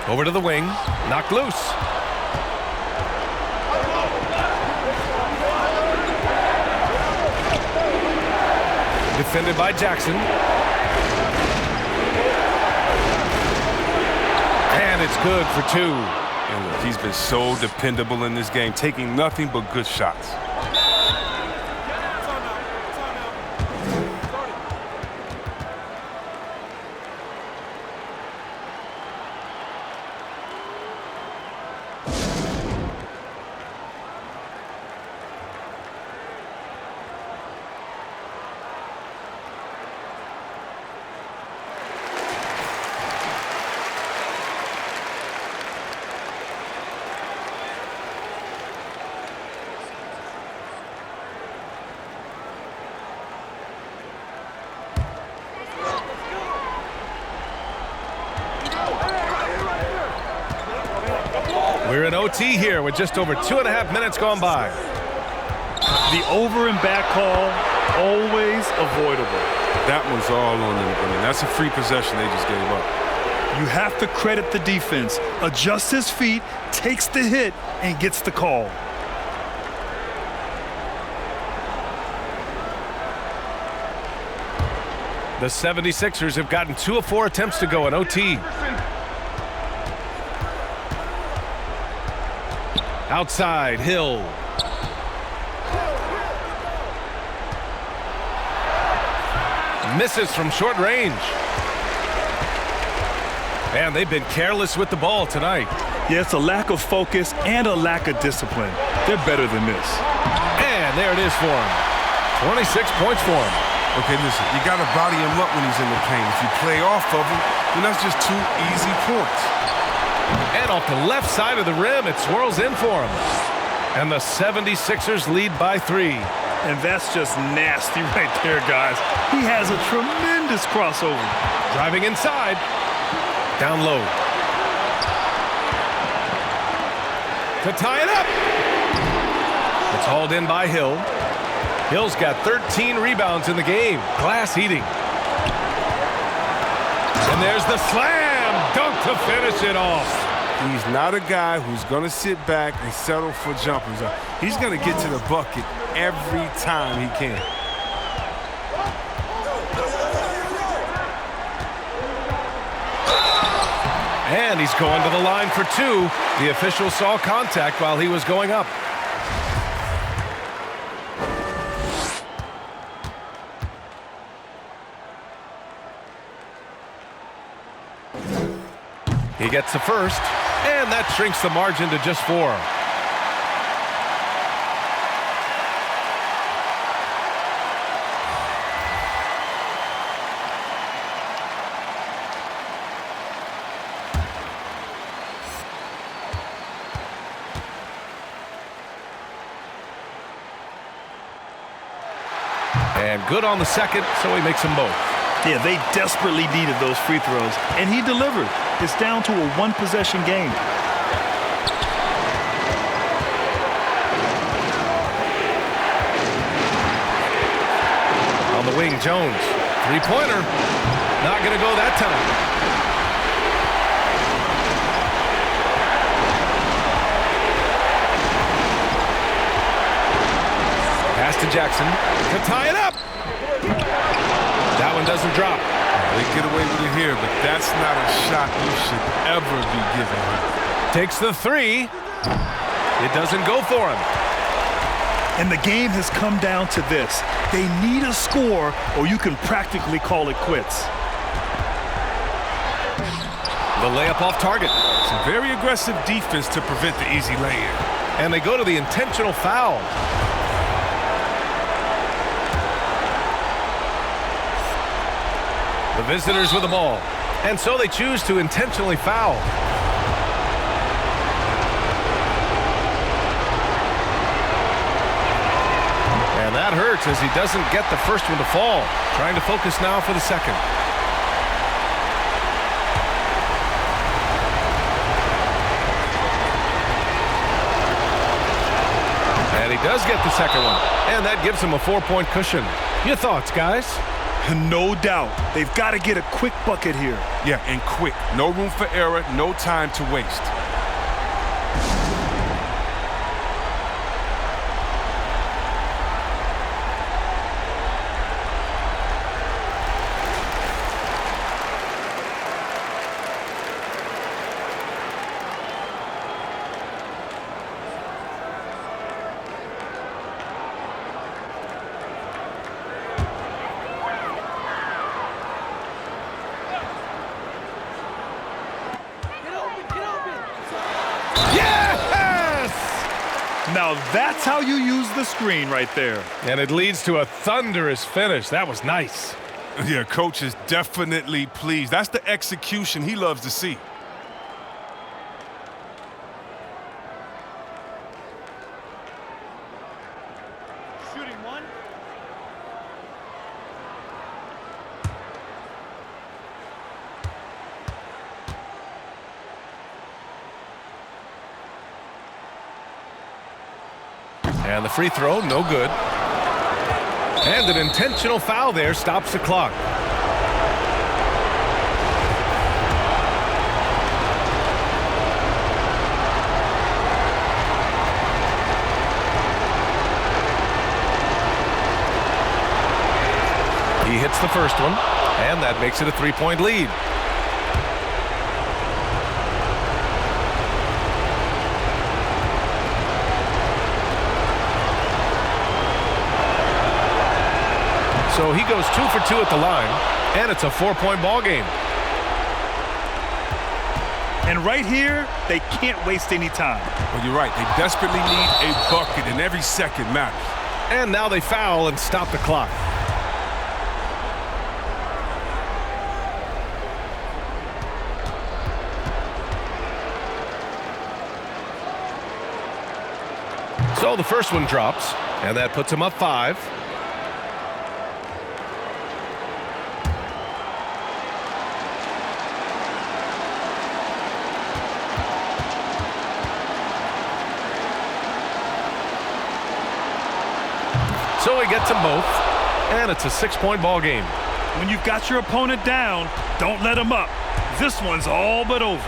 Over to the wing. Knocked loose. Defended by Jackson. And it's good for 2. And look, he's been so dependable in this game, taking nothing but good shots. We're in OT here with just over 2.5 minutes gone by. The over and back call, always avoidable. That one's all on them. I mean, that's a free possession they just gave up. You have to credit the defense. Adjusts his feet, takes the hit, and gets the call. The 76ers have gotten 2 of 4 attempts to go in OT. Outside, Hill. Misses from short range. And they've been careless with the ball tonight. Yeah, it's a lack of focus and a lack of discipline. They're better than this. And there it is for him. 26 points for him. Okay, listen, you got to body him up when he's in the paint. If you play off of him, then that's just 2 easy points. And off the left side of the rim, it swirls in for him. And the 76ers lead by 3. And that's just nasty right there, guys. He has a tremendous crossover. Driving inside. Down low. To tie it up. It's hauled in by Hill. Hill's got 13 rebounds in the game. Glass heating. And there's the slam dunk to finish it off. He's not a guy who's going to sit back and settle for jumpers. He's going to get to the bucket every time he can. And he's going to the line for 2. The official saw contact while he was going up. He gets the first, and that shrinks the margin to just 4. And good on the second, so he makes them both. Yeah, they desperately needed those free throws, and he delivered. It's down to a one-possession game. On the wing, Jones. Three-pointer. Not going to go that time. Pass to Jackson to tie it up. That one doesn't drop. They get away with it here, but that's not a shot you should ever be giving him. Takes the three. It doesn't go for him. And the game has come down to this. They need a score, or you can practically call it quits. The layup off target. Some very aggressive defense to prevent the easy lay-in. And they go to the intentional foul. The visitors with the ball. And so they choose to intentionally foul. And that hurts as he doesn't get the first one to fall. Trying to focus now for the second. And he does get the second one. And that gives him a 4-point cushion. Your thoughts, guys? No doubt. They've got to get a quick bucket here. Yeah, and quick. No room for error, no time to waste. Now that's how you use the screen right there. And it leads to a thunderous finish. That was nice. Yeah, coach is definitely pleased. That's the execution he loves to see. Shooting one. And the free throw, no good. And an intentional foul there stops the clock. He hits the first one, and that makes it a 3-point lead. So he goes 2 for 2 at the line, and it's a 4-point ball game. And right here, they can't waste any time. Well, you're right. They desperately need a bucket, and every second matters. And now they foul and stop the clock. So the first one drops, and that puts him up 5. So he gets them both, and it's a 6-point ball game. When you've got your opponent down, don't let him up. This one's all but over.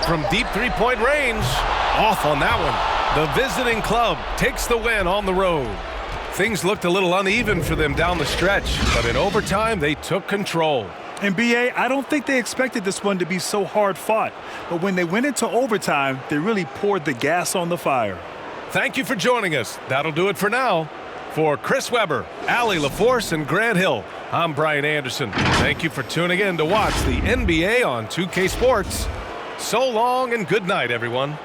From deep 3-point range, off on that one. The visiting club takes the win on the road. Things looked a little uneven for them down the stretch, but in overtime, they took control. And BA, I don't think they expected this one to be so hard fought. But when they went into overtime, they really poured the gas on the fire. Thank you for joining us. That'll do it for now. For Chris Webber, Allie LaForce, and Grant Hill, I'm Brian Anderson. Thank you for tuning in to watch the NBA on 2K Sports. So long and good night, everyone.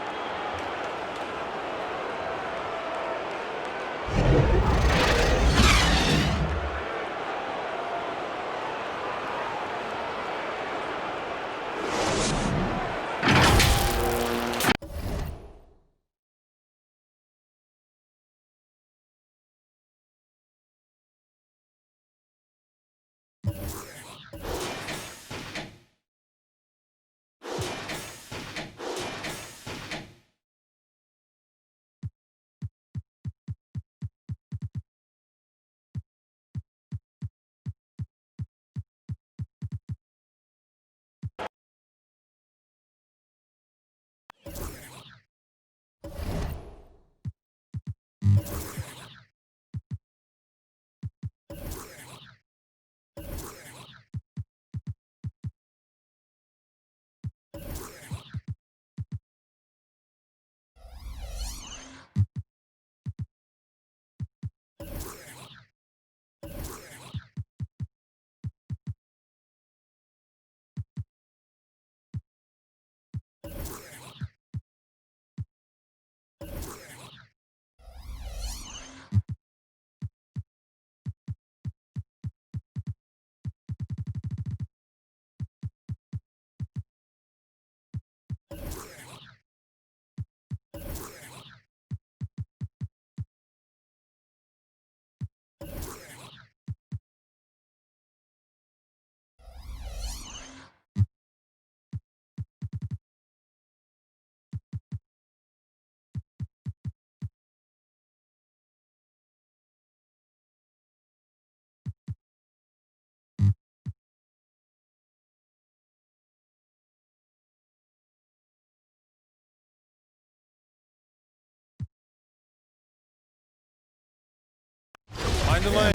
the lane.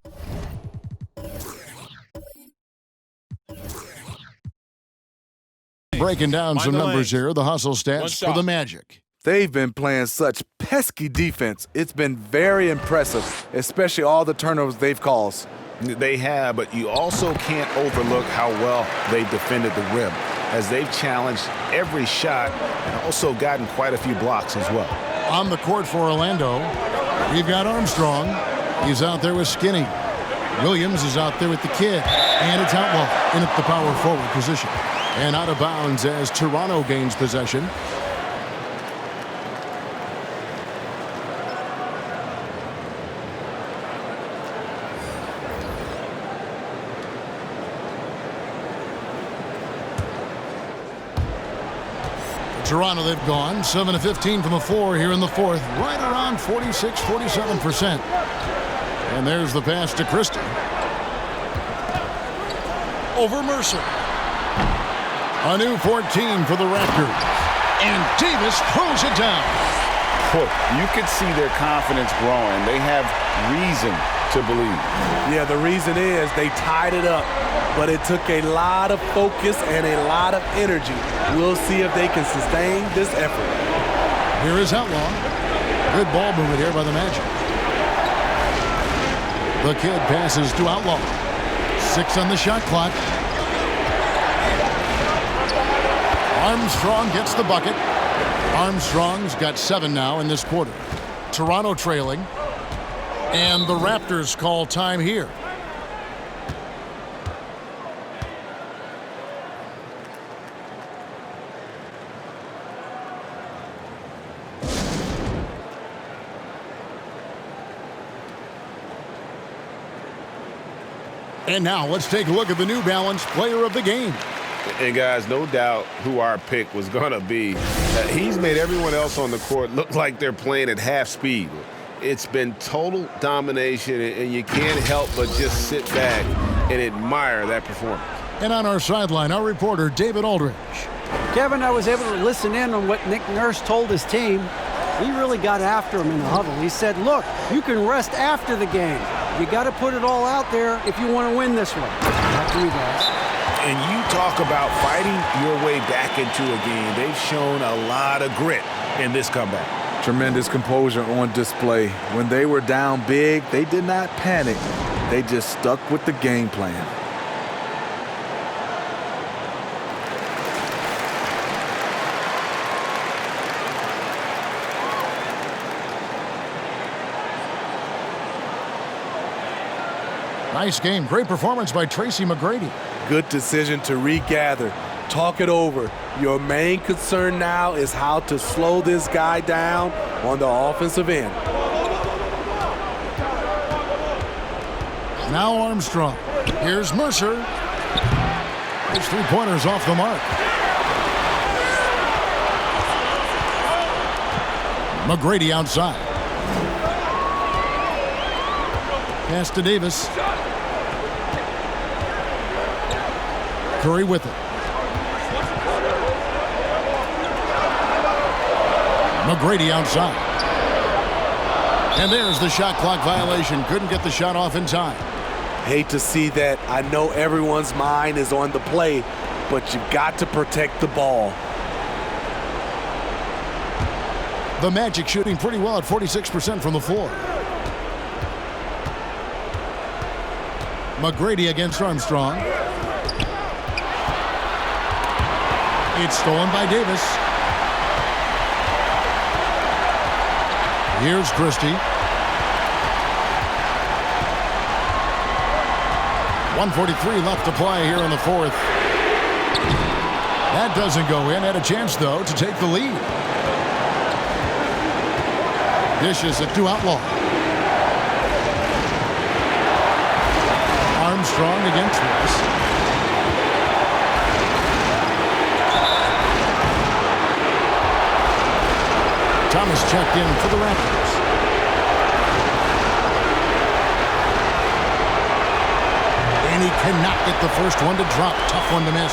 Breaking down some the numbers lanes. here. The hustle stats for the Magic. They've been playing such pesky defense. It's been very impressive, especially all the turnovers they've caused. They have, but you also can't overlook how well they've defended the rim, as they've challenged every shot and also gotten quite a few blocks as well. On the court for Orlando, we've got Armstrong. He's out there with Skinny. Williams is out there with the kid. And it's Outlaw in at the power forward position. And out of bounds as Toronto gains possession. Toronto, they've gone 7 of 15 from the floor here in the fourth, right around 46-47%. And there's the pass to Christie. Over Mercer. A new 14 for the Raptors. And Davis throws it down. Boy, you could see their confidence growing. They have reason to believe. Yeah, the reason is they tied it up, but it took a lot of focus and a lot of energy. We'll see if they can sustain this effort. Here is Outlaw. Good ball movement here by the Magic. The kid passes to Outlaw. 6 on the shot clock. Armstrong gets the bucket. Armstrong's got 7 now in this quarter. Toronto trailing. And the Raptors call time here. And now let's take a look at the New Balance player of the game. And guys, no doubt who our pick was going to be. He's made everyone else on the court look like they're playing at half speed. It's been total domination, and you can't help but just sit back and admire that performance. And on our sideline, our reporter, David Aldridge. Kevin, I was able to listen in on what Nick Nurse told his team. He really got after him in the huddle. He said, look, you can rest after the game. You got to put it all out there if you want to win this one. Back to you guys. And you talk about fighting your way back into a game. They've shown a lot of grit in this comeback. Tremendous composure on display. When they were down big, they did not panic. They just stuck with the game plan. Nice game. Great performance by Tracy McGrady. Good decision to regather. Talk it over. Your main concern now is how to slow this guy down on the offensive end. Now Armstrong. Here's Mercer. His three-pointers off the mark. McGrady outside. Pass to Davis. Curry with it. McGrady outside. And there's the shot clock violation. Couldn't get the shot off in time. Hate to see that. I know everyone's mind is on the play, but you've got to protect the ball. The Magic shooting pretty well at 46% from the floor. McGrady against Armstrong. It's stolen by Davis. Here's Christie. 1:43 left to play here in the fourth. That doesn't go in. Had a chance, though, to take the lead. Dishes it to Outlaw. Armstrong against Royce. Thomas checked in for the Raptors. And he cannot get the first one to drop. Tough one to miss.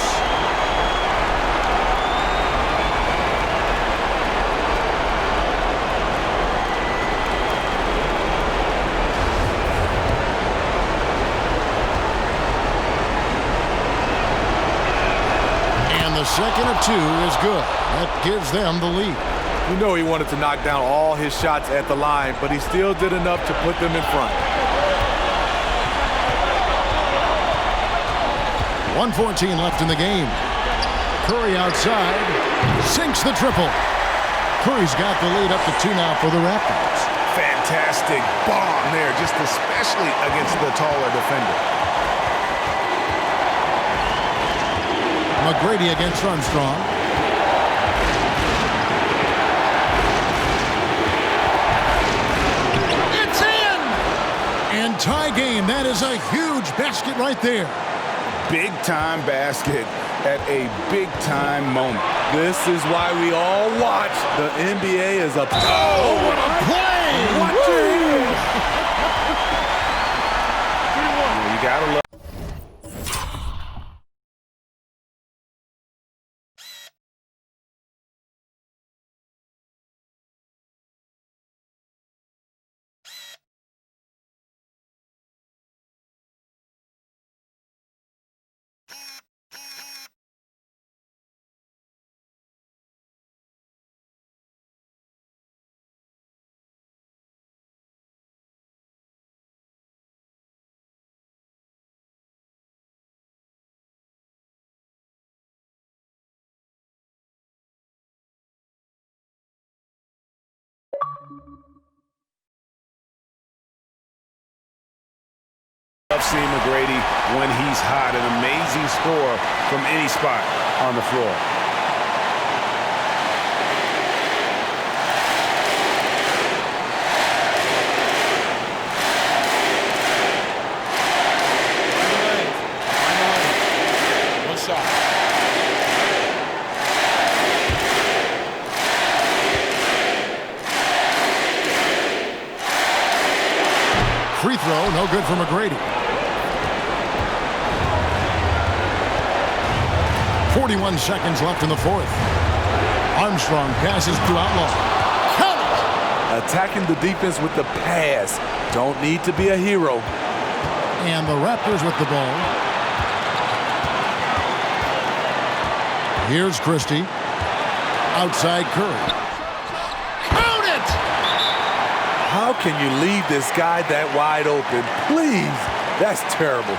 second of 2 is good. That gives them the lead. You know he wanted to knock down all his shots at the line, but he still did enough to put them in front. 1:14 left in the game. Curry outside, sinks the triple. Curry's got the lead up to 2 now for the Raptors. Fantastic bomb there, just especially against the taller defender. McGrady against Armstrong. It's in! And tie game. That is a huge basket right there. Big-time basket at a big-time moment. This is why we all watch the NBA as a... Oh, what a play! Watch it! You gotta love... Love seeing McGrady when he's hot. An amazing score from any spot on the floor. One shot. Free throw, no good for McGrady. 41 seconds left in the fourth. Armstrong passes to Outlaw. Count it! Attacking the defense with the pass. Don't need to be a hero. And the Raptors with the ball. Here's Christie. Outside Curry. Count it! How can you leave this guy that wide open? Please. That's terrible.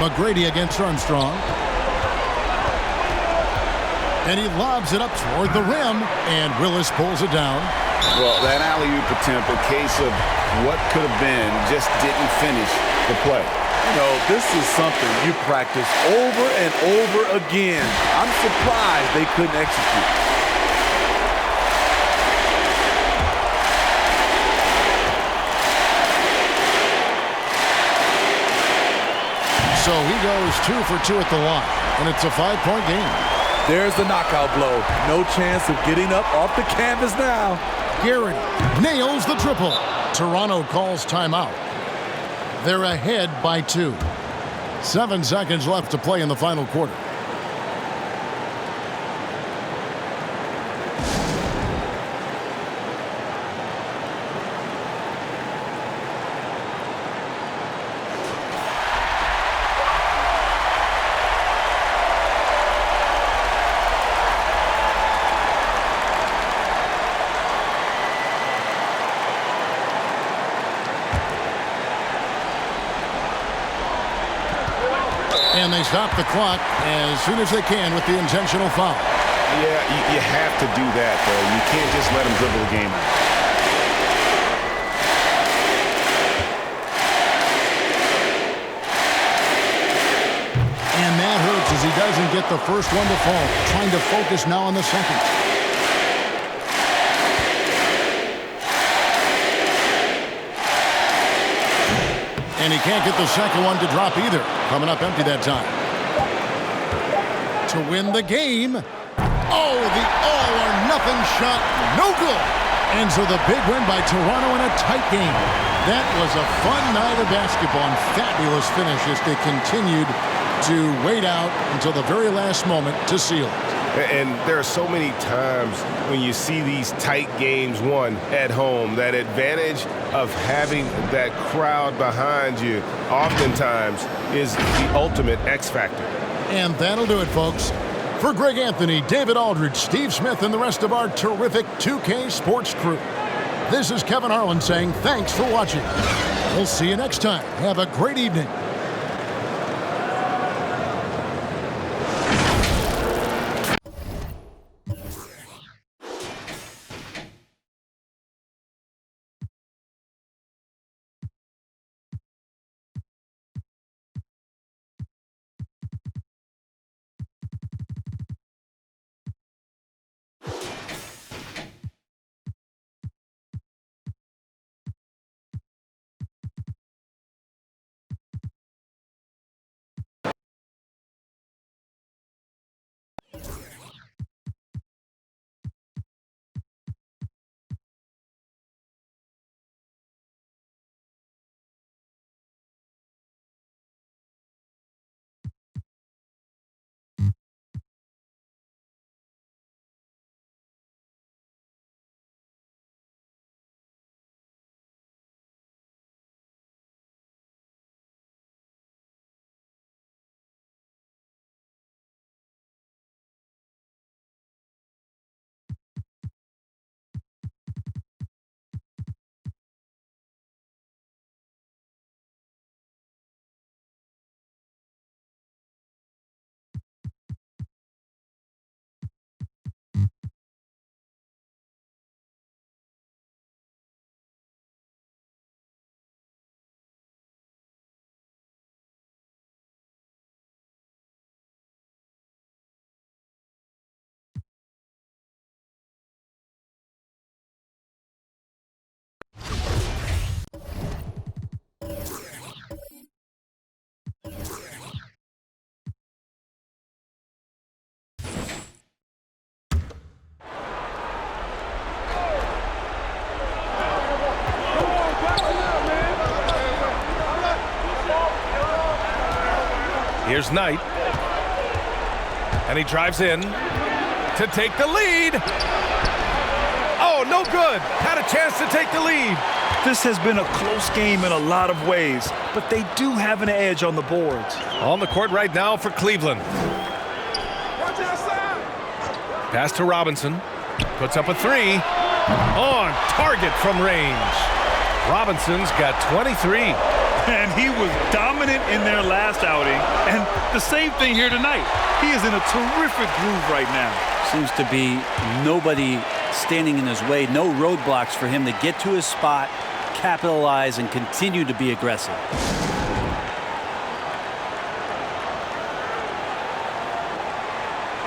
McGrady against Armstrong. And he lobs it up toward the rim, and Willis pulls it down. Well, that alley-oop attempt, a case of what could have been, just didn't finish the play. You know, this is something you practice over and over again. I'm surprised they couldn't execute. So he goes 2 for 2 at the line, and it's a 5-point game. There's the knockout blow. No chance of getting up off the canvas now. Garrett nails the triple. Toronto calls timeout. They're ahead by 2. 7 seconds left to play in the final quarter. And they stop the clock as soon as they can with the intentional foul. Yeah, you have to do that, though. You can't just let them dribble the game out. And that hurts as he doesn't get the first one to fall. Trying to focus now on the second. And he can't get the second one to drop either. Coming up empty that time. To win the game. Oh, the all-or-nothing shot. No good. And so the big win by Toronto in a tight game. That was a fun night of basketball and fabulous finish as they continued to wait out until the very last moment to seal it. And there are so many times when you see these tight games won at home, that advantage of having that crowd behind you oftentimes is the ultimate X factor. And that'll do it, folks. For Greg Anthony, David Aldridge, Steve Smith, and the rest of our terrific 2K Sports crew, this is Kevin Harlan saying thanks for watching. We'll see you next time. Have a great evening. Here's Knight. And he drives in to take the lead. Oh, no good. Had a chance to take the lead. This has been a close game in a lot of ways, but they do have an edge on the boards. On the court right now for Cleveland. Pass to Robinson. Puts up a three. On target from range. Robinson's got 23. And he was dominant in their last outing. And the same thing here tonight. He is in a terrific groove right now. Seems to be nobody standing in his way. No roadblocks for him to get to his spot, capitalize, and continue to be aggressive.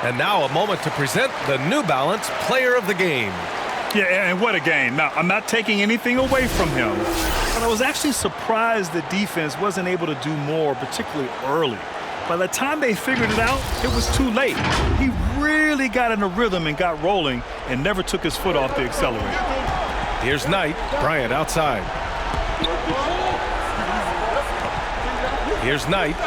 And now a moment to present the New Balance Player of the Game. Yeah, and what a game. Now, I'm not taking anything away from him, but I was actually surprised the defense wasn't able to do more, particularly early. By the time they figured it out, it was too late. He really got in a rhythm and got rolling and never took his foot off the accelerator. Here's Knight. Bryant outside. Here's Knight.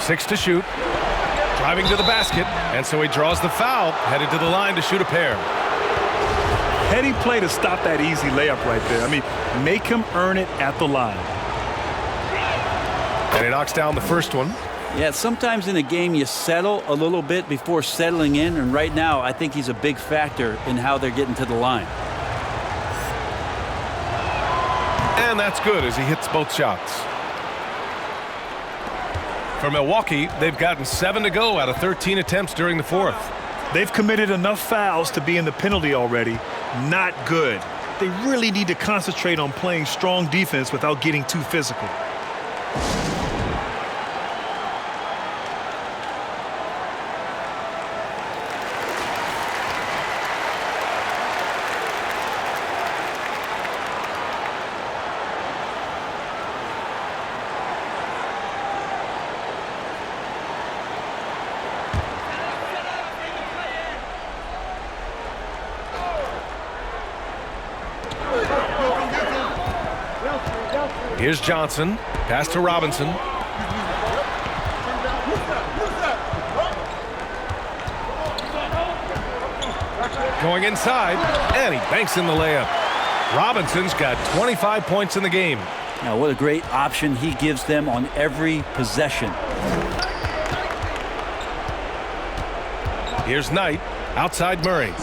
Six to shoot. Driving to the basket, and so he draws the foul, headed to the line to shoot a pair. Heady play to stop that easy layup right there. I mean, make him earn it at the line. And he knocks down the first one. Yeah, sometimes in a game you settle a little bit before settling in, and right now I think he's a big factor in how they're getting to the line. And that's good as he hits both shots. For Milwaukee, they've gotten 7 to go out of 13 attempts during the fourth. They've committed enough fouls to be in the penalty already. Not good. They really need to concentrate on playing strong defense without getting too physical. Here's Johnson. Pass to Robinson. Going inside, and he banks in the layup. Robinson's got 25 points in the game. Now, what a great option he gives them on every possession. Here's Knight, outside Murray.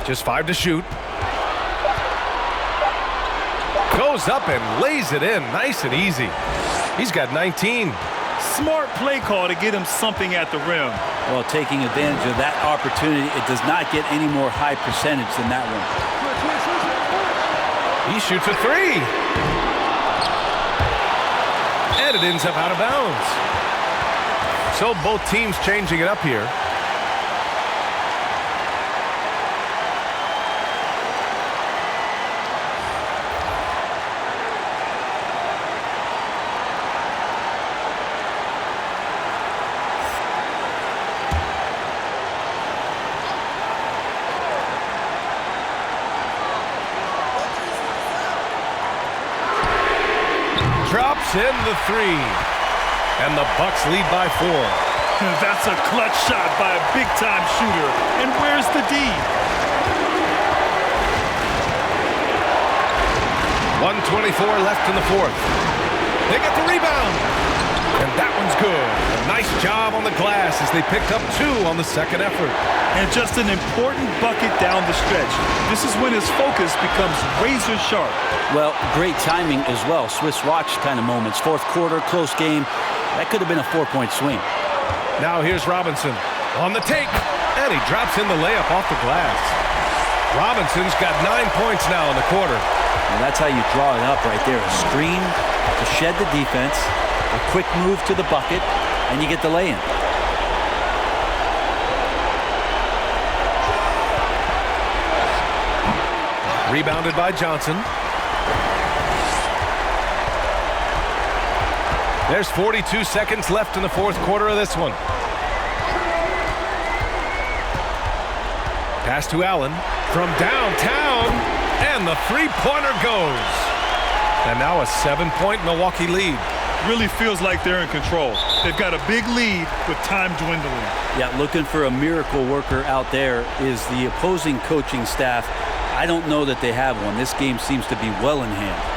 Just 5 to shoot. Goes up and lays it in, nice and easy. He's got 19. Smart play call to get him something at the rim. Well, taking advantage of that opportunity, it does not get any more high percentage than that one. He shoots a 3. And it ends up out of bounds. So both teams changing it up here. Drops in the 3. And the Bucks lead by 4. That's a clutch shot by a big-time shooter. And where's the D? 1:24 left in the 4th. They get the rebound. And that one's good. A nice job on the glass as they picked up 2 on the second effort. And just an important bucket down the stretch. This is when his focus becomes razor sharp. Well, great timing as well. Swiss watch kind of moments. Fourth quarter, close game. That could have been a 4-point swing. Now here's Robinson on the take. And he drops in the layup off the glass. Robinson's got 9 points now in the quarter. And that's how you draw it up right there. A screen to shed the defense, a quick move to the bucket, and you get the lay-in. Rebounded by Johnson. There's 42 seconds left in the 4th quarter of this one. Pass to Allen from downtown, and the 3-pointer goes. And now a 7-point Milwaukee lead. Really feels like they're in control. They've got a big lead with time dwindling. Yeah, looking for a miracle worker out there is the opposing coaching staff. I don't know that they have one. This game seems to be well in hand.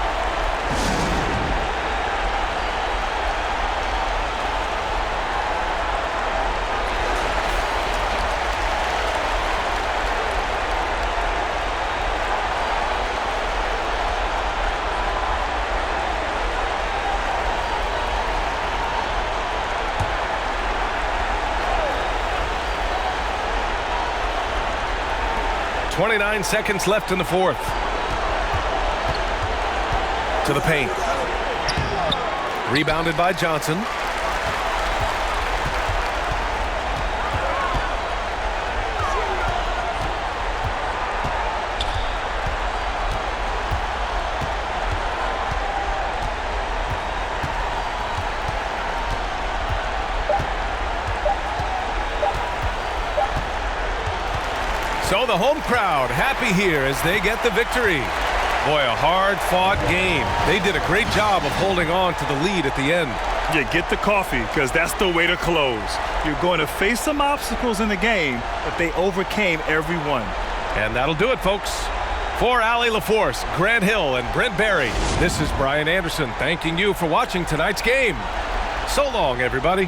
.29 seconds left in the 4th. To the paint. Rebounded by Johnson. So the home crowd happy here as they get the victory. Boy, a hard-fought game. They did a great job of holding on to the lead at the end. Yeah, get the coffee, because that's the way to close. You're going to face some obstacles in the game, but they overcame every one. And that'll do it, folks. For Allie LaForce, Grant Hill, and Brent Barry, this is Brian Anderson thanking you for watching tonight's game. So long, everybody.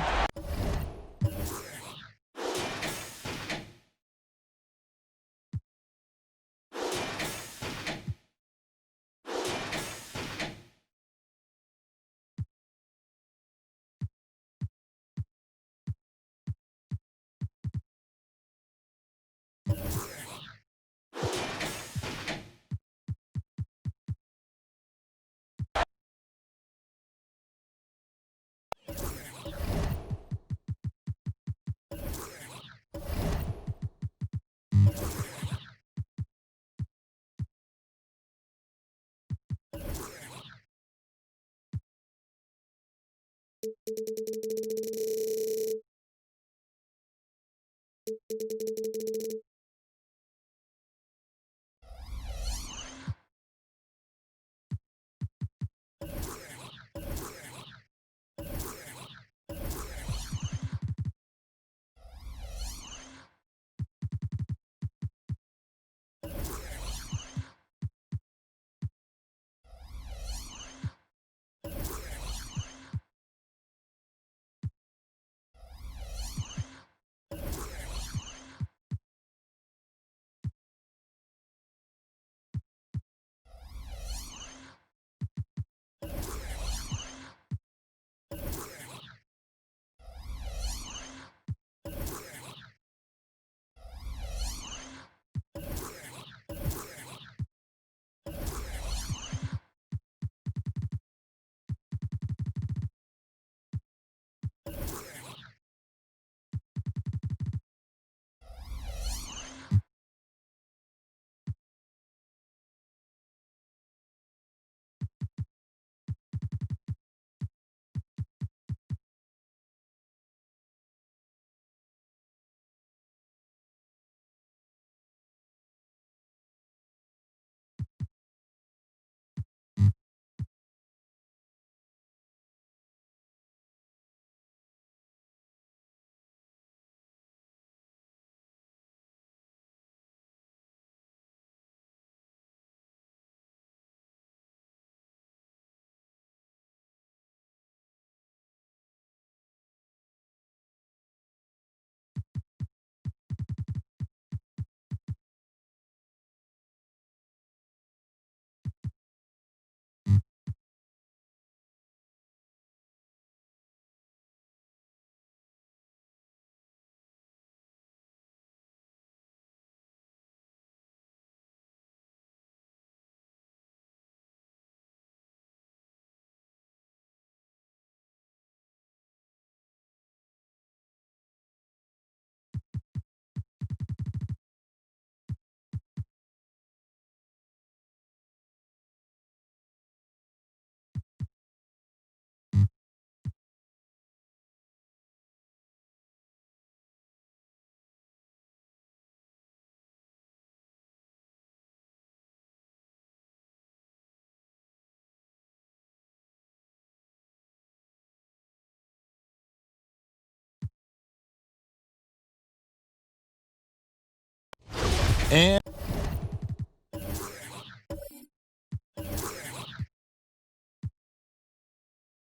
And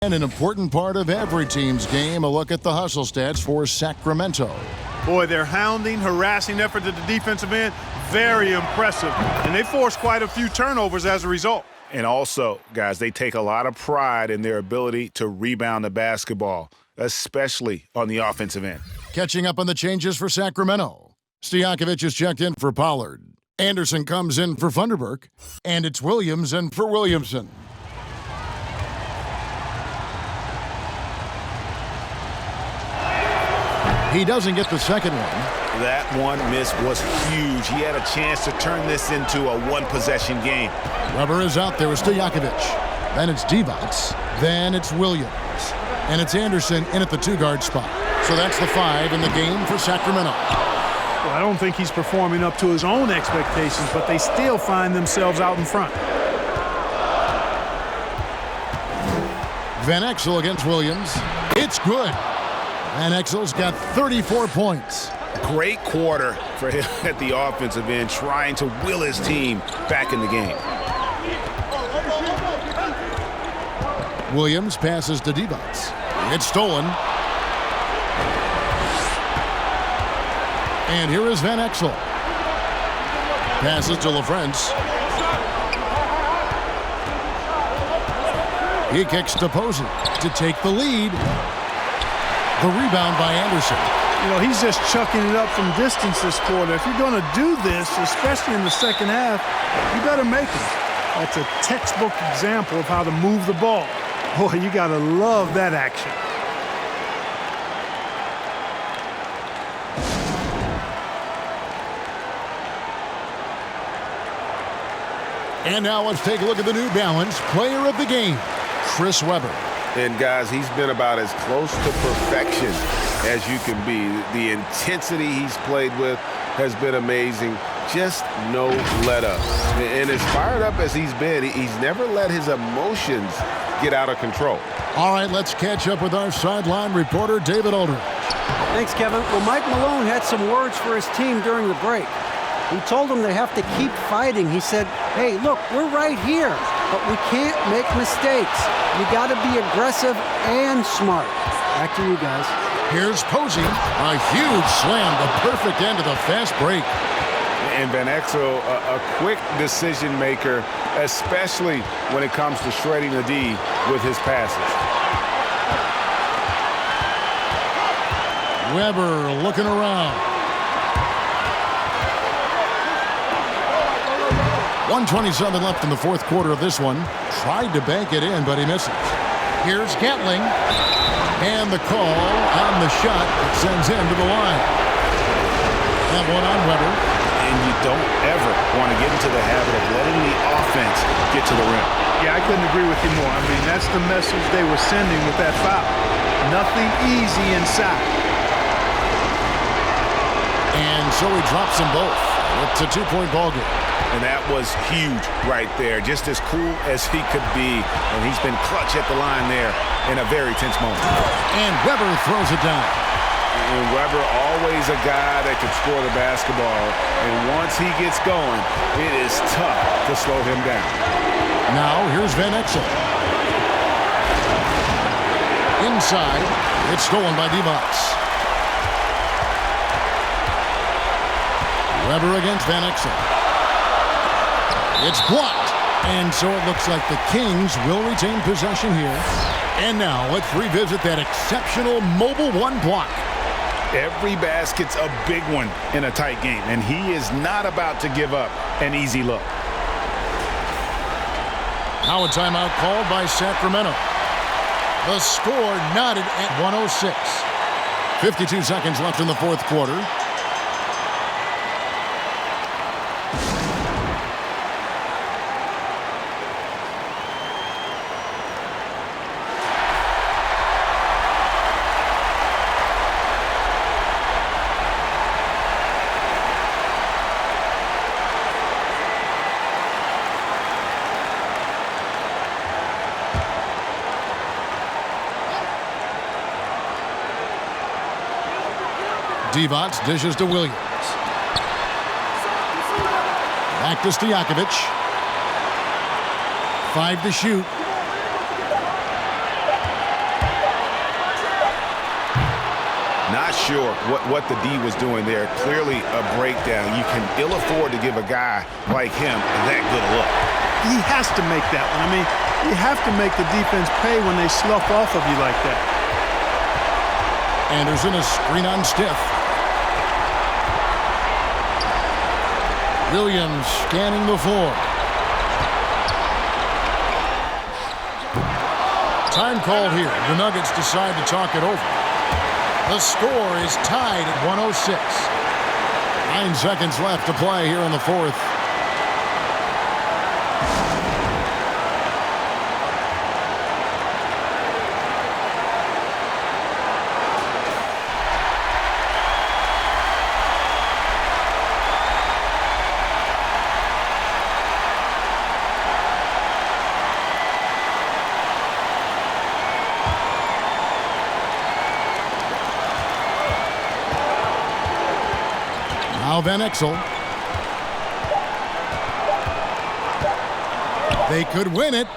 an important part of every team's game, a look at the hustle stats for Sacramento. Boy, their hounding, harassing effort at the defensive end, very impressive. And they forced quite a few turnovers as a result. And also, guys, they take a lot of pride in their ability to rebound the basketball, especially on the offensive end. Catching up on the changes for Sacramento. Stojakovic is checked in for Pollard. Anderson comes in for Funderburk. And it's Williams in for Williamson. He doesn't get the second one. That one miss was huge. He had a chance to turn this into a one-possession game. Weber is out there with Stojakovic. Then it's Divac. Then it's Williams. And it's Anderson in at the two-guard spot. So that's the 5 in the game for Sacramento. Well, I don't think he's performing up to his own expectations, but they still find themselves out in front. Van Exel against Williams. It's good. Van Exel's got 34 points. Great quarter for him at the offensive end, trying to will his team back in the game. Williams passes to Divac. It's stolen. And here is Van Exel. Passes to LaFrance. He kicks to Posey to take the lead. The rebound by Anderson. You know, he's just chucking it up from distance this quarter. If you're going to do this, especially in the second half, you better make it. That's a textbook example of how to move the ball. Boy, you got to love that action. And now let's take a look at the New Balance player of the game, Chris Weber. And, guys, he's been about as close to perfection as you can be. The intensity he's played with has been amazing. Just no let-up. And as fired up as he's been, he's never let his emotions get out of control. All right, let's catch up with our sideline reporter, David Aldridge. Thanks, Kevin. Well, Mike Malone had some words for his team during the break. He told them they have to keep fighting. He said, hey, look, we're right here, but we can't make mistakes. You got to be aggressive and smart. Back to you guys. Here's Posey. A huge slam, the perfect end of the fast break. And Van Exel, a quick decision maker, especially when it comes to shredding the D with his passes. Weber looking around. 1:27 left in the fourth quarter of this one. Tried to bank it in, but he misses. Here's Gatling. And the call on the shot that sends him to the line. That one on Weber. And you don't ever want to get into the habit of letting the offense get to the rim. Yeah, I couldn't agree with you more. I mean, that's the message they were sending with that foul. Nothing easy inside. And so he drops them both. It's a two-point ball game. And that was huge right there. Just as cool as he could be. And he's been clutch at the line there in a very tense moment. And Weber throws it down. And Weber, always a guy that can score the basketball. And once he gets going, it is tough to slow him down. Now, here's Van Exel. Inside, it's stolen by Divac. Weber against Van Exel. It's blocked. And so it looks like the Kings will retain possession here. And now let's revisit that exceptional mobile one block. Every basket's a big one in a tight game, and he is not about to give up an easy look. Now a timeout called by Sacramento. The score knotted at 106. 52 seconds left in the fourth quarter. Divac dishes to Williams. Back to Stojakovic. 5 to shoot. Not sure what the D was doing there. Clearly a breakdown. You can ill afford to give a guy like him that good a look. He has to make that one. I mean, you have to make the defense pay when they slough off of you like that. Anderson is screen on stiff. Williams scanning the floor. Time called here. The Nuggets decide to talk it over. The score is tied at 106. 9 seconds left to play here in the fourth. Now Van Exel. They could win it.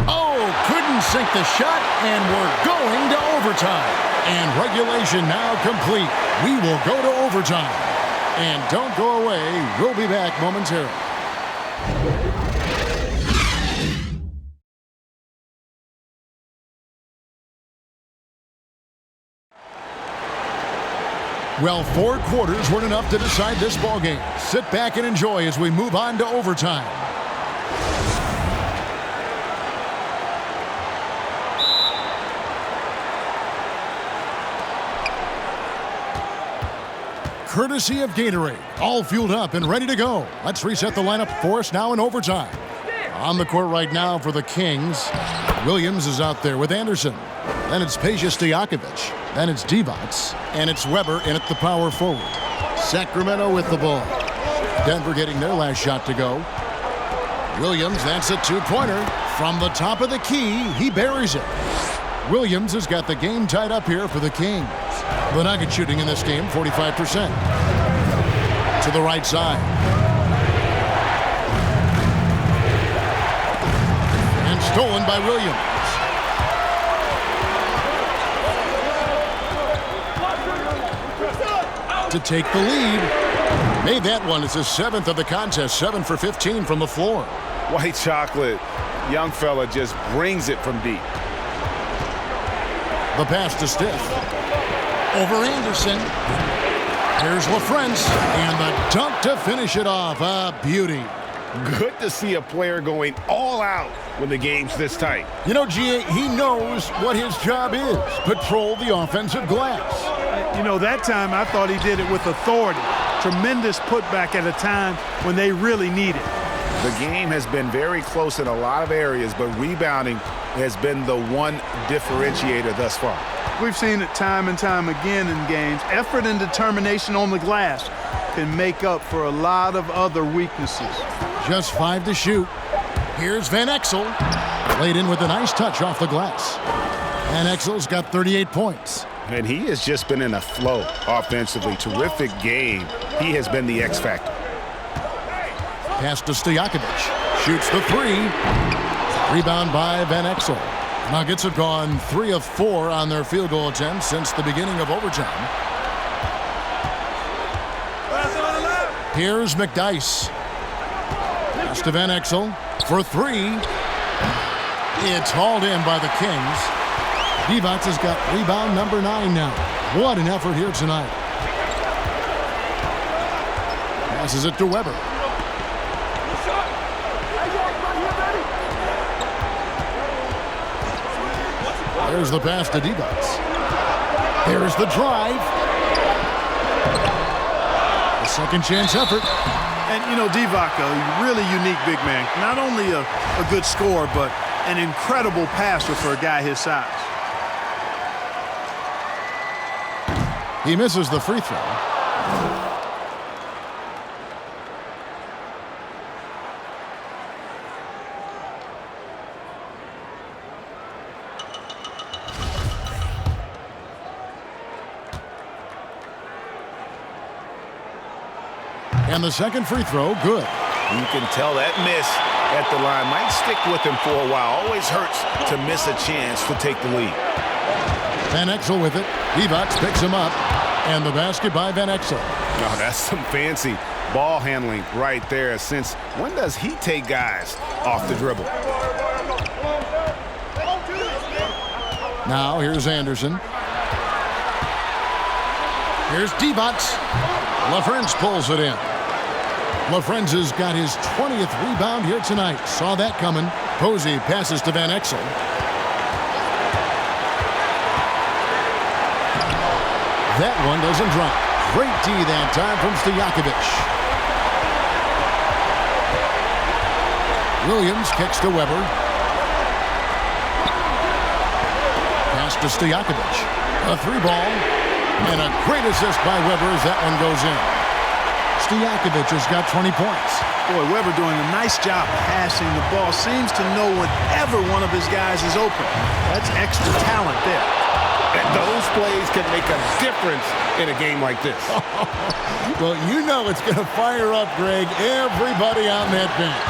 Oh, couldn't sink the shot, and we're going to overtime. And regulation now complete. We will go to overtime. And don't go away. We'll be back momentarily. Well, 4 quarters weren't enough to decide this ballgame. Sit back and enjoy as we move on to overtime. Courtesy of Gatorade, all fueled up and ready to go. Let's reset the lineup for us now in overtime. On the court right now for the Kings, Williams is out there with Anderson. Then it's Peja Stojakovic. Then it's Divac. And it's Weber in at the power forward. Sacramento with the ball. Denver getting their last shot to go. Williams, that's a 2-pointer. From the top of the key, he buries it. Williams has got the game tied up here for the Kings. The Nuggets shooting in this game, 45%. To the right side. And stolen by Williams. To take the lead. Made that one. It's his 7th of the contest. 7 for 15 from the floor. White chocolate. Young fella just brings it from deep. The pass to Stiff. Over Anderson. Here's LaFrance. And the dunk to finish it off. A beauty. Good to see a player going all out when the game's this tight. You know, G.A., he knows what his job is. Patrol the offensive glass. You know, that time I thought he did it with authority. Tremendous putback at a time when they really need it. The game has been very close in a lot of areas, but rebounding has been the one differentiator thus far. We've seen it time and time again in games. Effort and determination on the glass can make up for a lot of other weaknesses. Just 5 to shoot. Here's Van Exel. Laid in with a nice touch off the glass. Van Exel's got 38 points. And he has just been in a flow offensively. Terrific game. He has been the X factor. Pass to Stojakovic. Shoots the 3. Rebound by Van Exel. Nuggets have gone 3 of 4 on their field goal attempts since the beginning of overtime. Here's McDyess. Pass to Van Exel for 3. It's hauled in by the Kings. Divac has got rebound number 9 now. What an effort here tonight. Passes it to Weber. There's the pass to Divac. There's the drive. A second chance effort. And, you know, Divac, a really unique big man. Not only a good scorer, but an incredible passer for a guy his size. He misses the free throw. And the second free throw, good. You can tell that miss at the line might stick with him for a while. Always hurts to miss a chance to take the lead. Van Exel with it. Divac picks him up. And the basket by Van Exel. No, that's some fancy ball handling right there. Since when does he take guys off the dribble? Now here's Anderson. Here's Divac. LaFrentz pulls it in. LaFrentz has got his 20th rebound here tonight. Saw that coming. Posey passes to Van Exel. That one doesn't drop. Great D that time from Stojakovic. Williams kicks to Weber. Pass to Stojakovic. A three ball. And a great assist by Weber as that one goes in. Stojakovic has got 20 points. Boy, Weber doing a nice job passing the ball. Seems to know whenever one of his guys is open. That's extra talent there. And those plays can make a difference in a game like this. Well, you know it's going to fire up, Greg, everybody on that bench.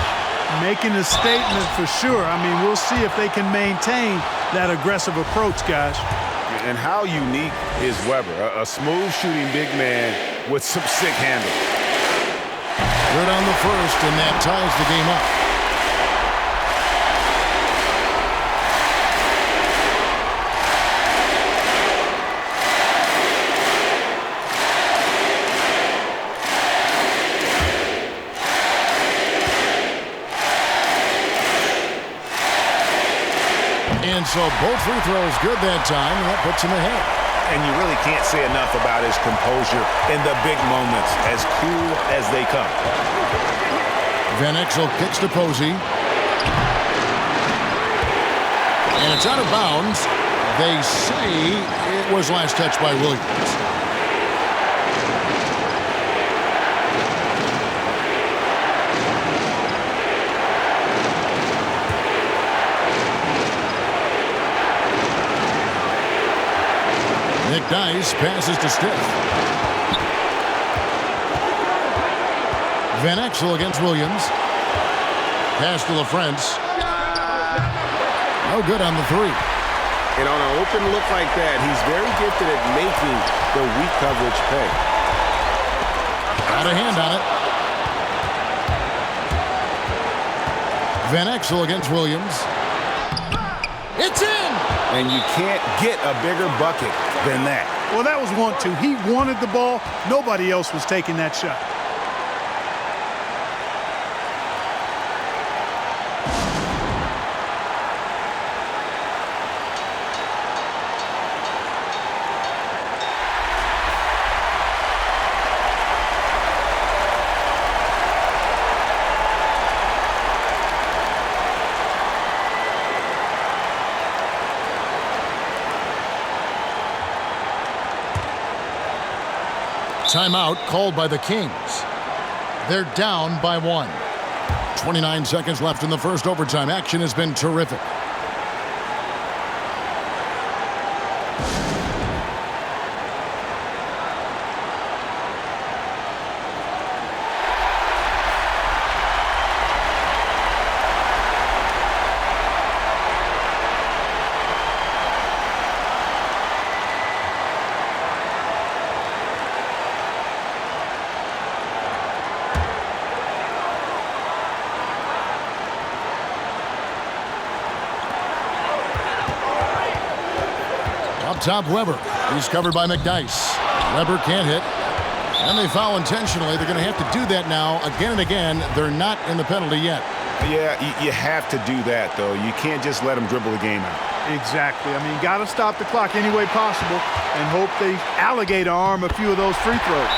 Making a statement for sure. I mean, we'll see if they can maintain that aggressive approach, guys. And how unique is Weber? A smooth shooting big man with some sick handle. Good on the first, and that ties the game up. And so both free throws good that time, and that puts him ahead. And you really can't say enough about his composure in the big moments, as cool as they come. Van Exel kicks to Posey. And it's out of bounds. They say it was last touched by Williams. Dice passes to Stiff. Van Exel against Williams. Pass to LaFrentz. No good on the three. And on an open look like that, he's very gifted at making the weak coverage pay. Got a hand on it. Van Exel against Williams. It's in! And you can't get a bigger bucket than that. Well, that was 1-2. He wanted the ball. Nobody else was taking that shot. Timeout called by the Kings. They're down by 1. 29 seconds left in the first overtime. Action has been terrific. Top Weber. He's covered by McDyess. Weber can't hit. And they foul intentionally. They're going to have to do that now again and again. They're not in the penalty yet. Yeah, you have to do that, though. You can't just let them dribble the game out. Exactly. I mean, got to stop the clock any way possible and hope they alligator arm a few of those free throws.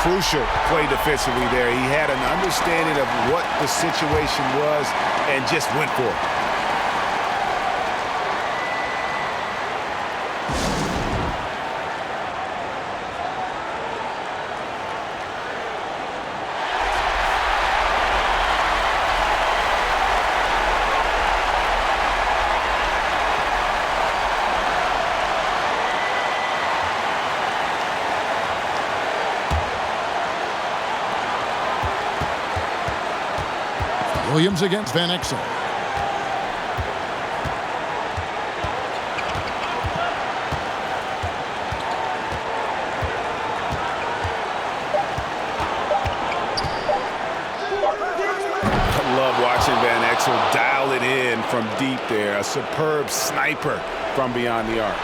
Crucial play defensively there. He had an understanding of what the situation was and just went for it. Williams against Van Exel. I love watching Van Exel dial it in from deep there. A superb sniper from beyond the arc.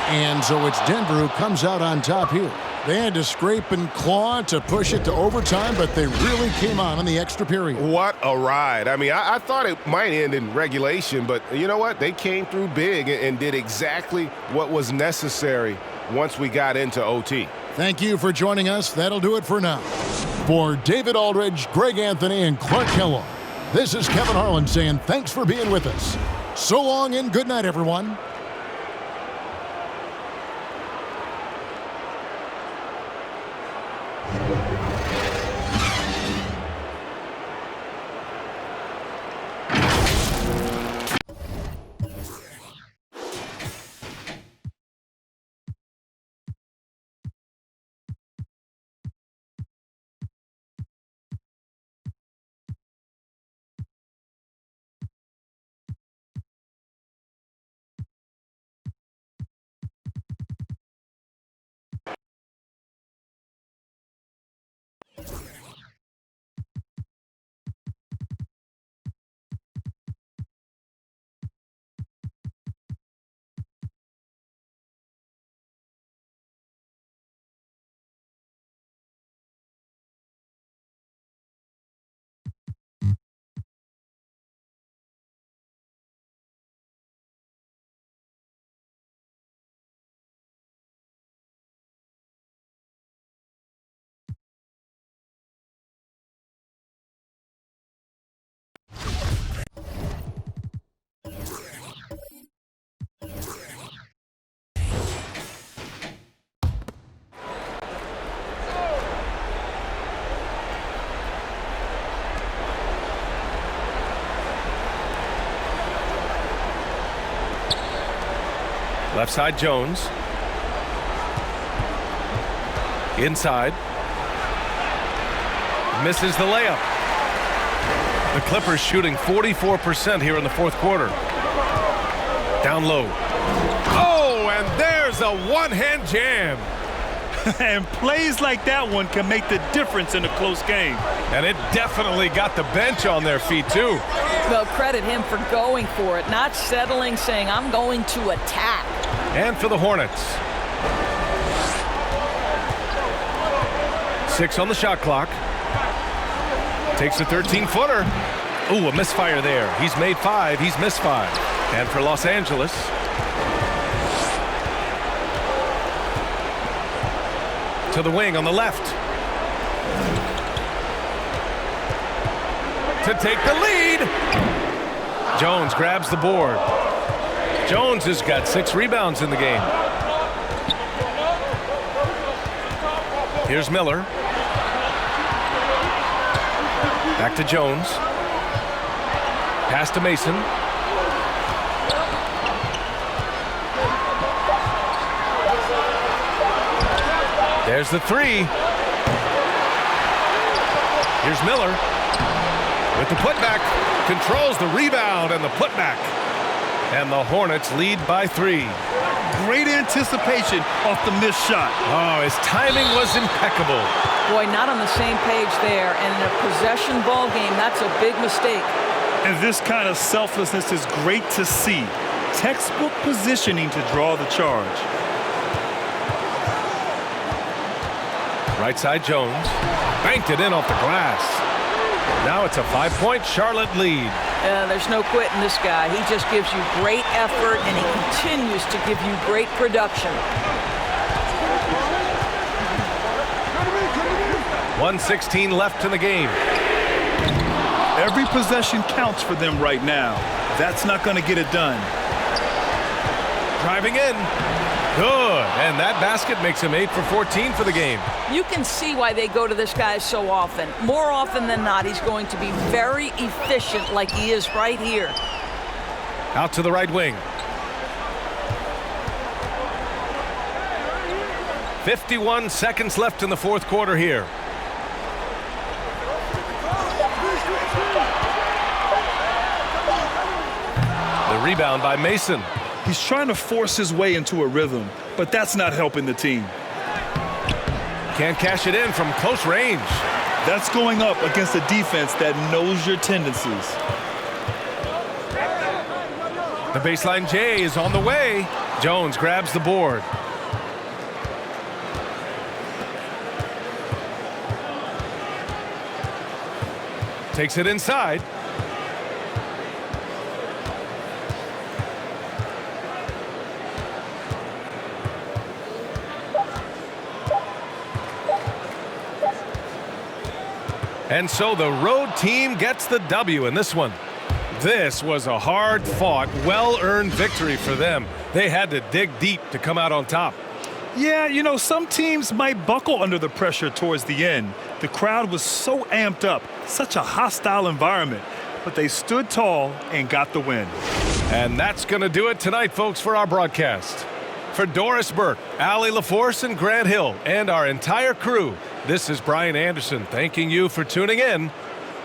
And so it's Denver who comes out on top here. They had to scrape and claw to push it to overtime, but they really came on in the extra period. What a ride. I mean, I thought it might end in regulation, but you know what? They came through big and did exactly what was necessary once we got into OT. Thank you for joining us. That'll do it for now. For David Aldridge, Greg Anthony, and Clark Kellogg, this is Kevin Harlan saying thanks for being with us. So long and good night, everyone. Left side, Jones. Inside. Misses the layup. The Clippers shooting 44% here in the fourth quarter. Down low. Oh, and there's a one-hand jam. And plays like that one can make the difference in a close game. And it definitely got the bench on their feet, too. Well, credit him for going for it, not settling, saying, I'm going to attack. And for the Hornets. 6 on the shot clock. Takes a 13-footer. Ooh, a misfire there. He's made 5. He's missed 5. And for Los Angeles. To the wing on the left. To take the lead. Jones grabs the board. Jones has got 6 rebounds in the game. Here's Miller. Back to Jones. Pass to Mason. There's the 3. Here's Miller with the putback. Controls the rebound and the putback. And the Hornets lead by 3. Great anticipation off the missed shot. Oh, his timing was impeccable. Boy, not on the same page there. And in a possession ball game, that's a big mistake. And this kind of selflessness is great to see. Textbook positioning to draw the charge. Right side Jones. Banked it in off the glass. Now it's a 5-point Charlotte lead. There's no quitting this guy. He just gives you great effort, and he continues to give you great production. 1:16 left in the game. Every possession counts for them right now. That's not going to get it done. Driving in. Good. And that basket makes him 8 for 14 for the game. You can see why they go to this guy so often. More often than not, he's going to be very efficient like he is right here. Out to the right wing. 51 seconds left in the fourth quarter here. The rebound by Mason. He's trying to force his way into a rhythm, but that's not helping the team. Can't cash it in from close range. That's going up against a defense that knows your tendencies. The baseline J is on the way. Jones grabs the board. Takes it inside. And so the road team gets the W in this one. This was a hard-fought, well-earned victory for them. They had to dig deep to come out on top. Yeah, you know, some teams might buckle under the pressure towards the end. The crowd was so amped up, such a hostile environment. But they stood tall and got the win. And that's going to do it tonight, folks, for our broadcast. For Doris Burke, Allie LaForce, and Grant Hill, and our entire crew, this is Brian Anderson thanking you for tuning in.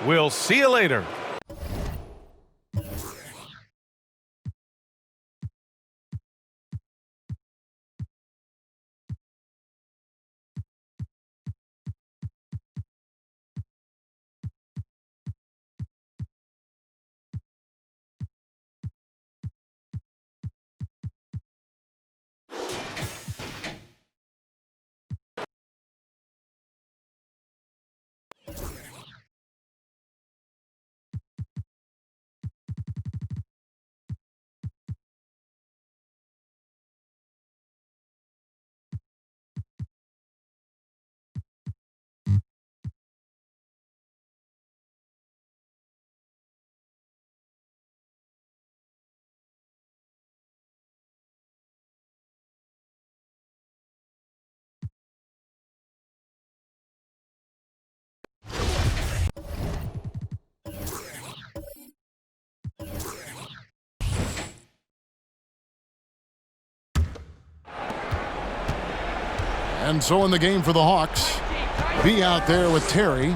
We'll see you later. And so in the game for the Hawks, be out there with Terry.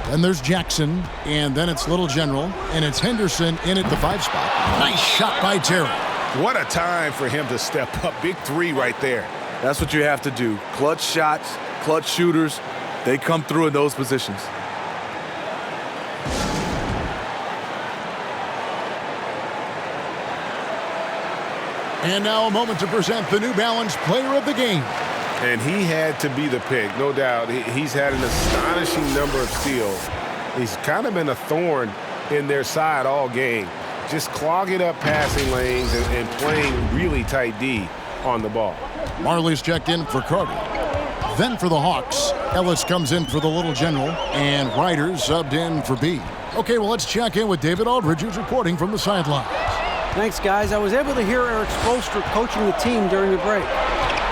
Then there's Jackson, and then it's Little General, and it's Henderson in at the 5 spot. Nice shot by Terry. What a time for him to step up. Big 3 right there. That's what you have to do. Clutch shots, clutch shooters, they come through in those positions. And now a moment to present the New Balance Player of the Game. And he had to be the pick, no doubt. He's had an astonishing number of steals. He's kind of been a thorn in their side all game. Just clogging up passing lanes and playing really tight D on the ball. Marley's checked in for Carter. Then for the Hawks, Ellis comes in for the Little General, and Ryder subbed in for B. Okay, well, let's check in with David Aldridge, who's reporting from the sidelines. Thanks, guys. I was able to hear Eric Spoelstra coaching the team during the break.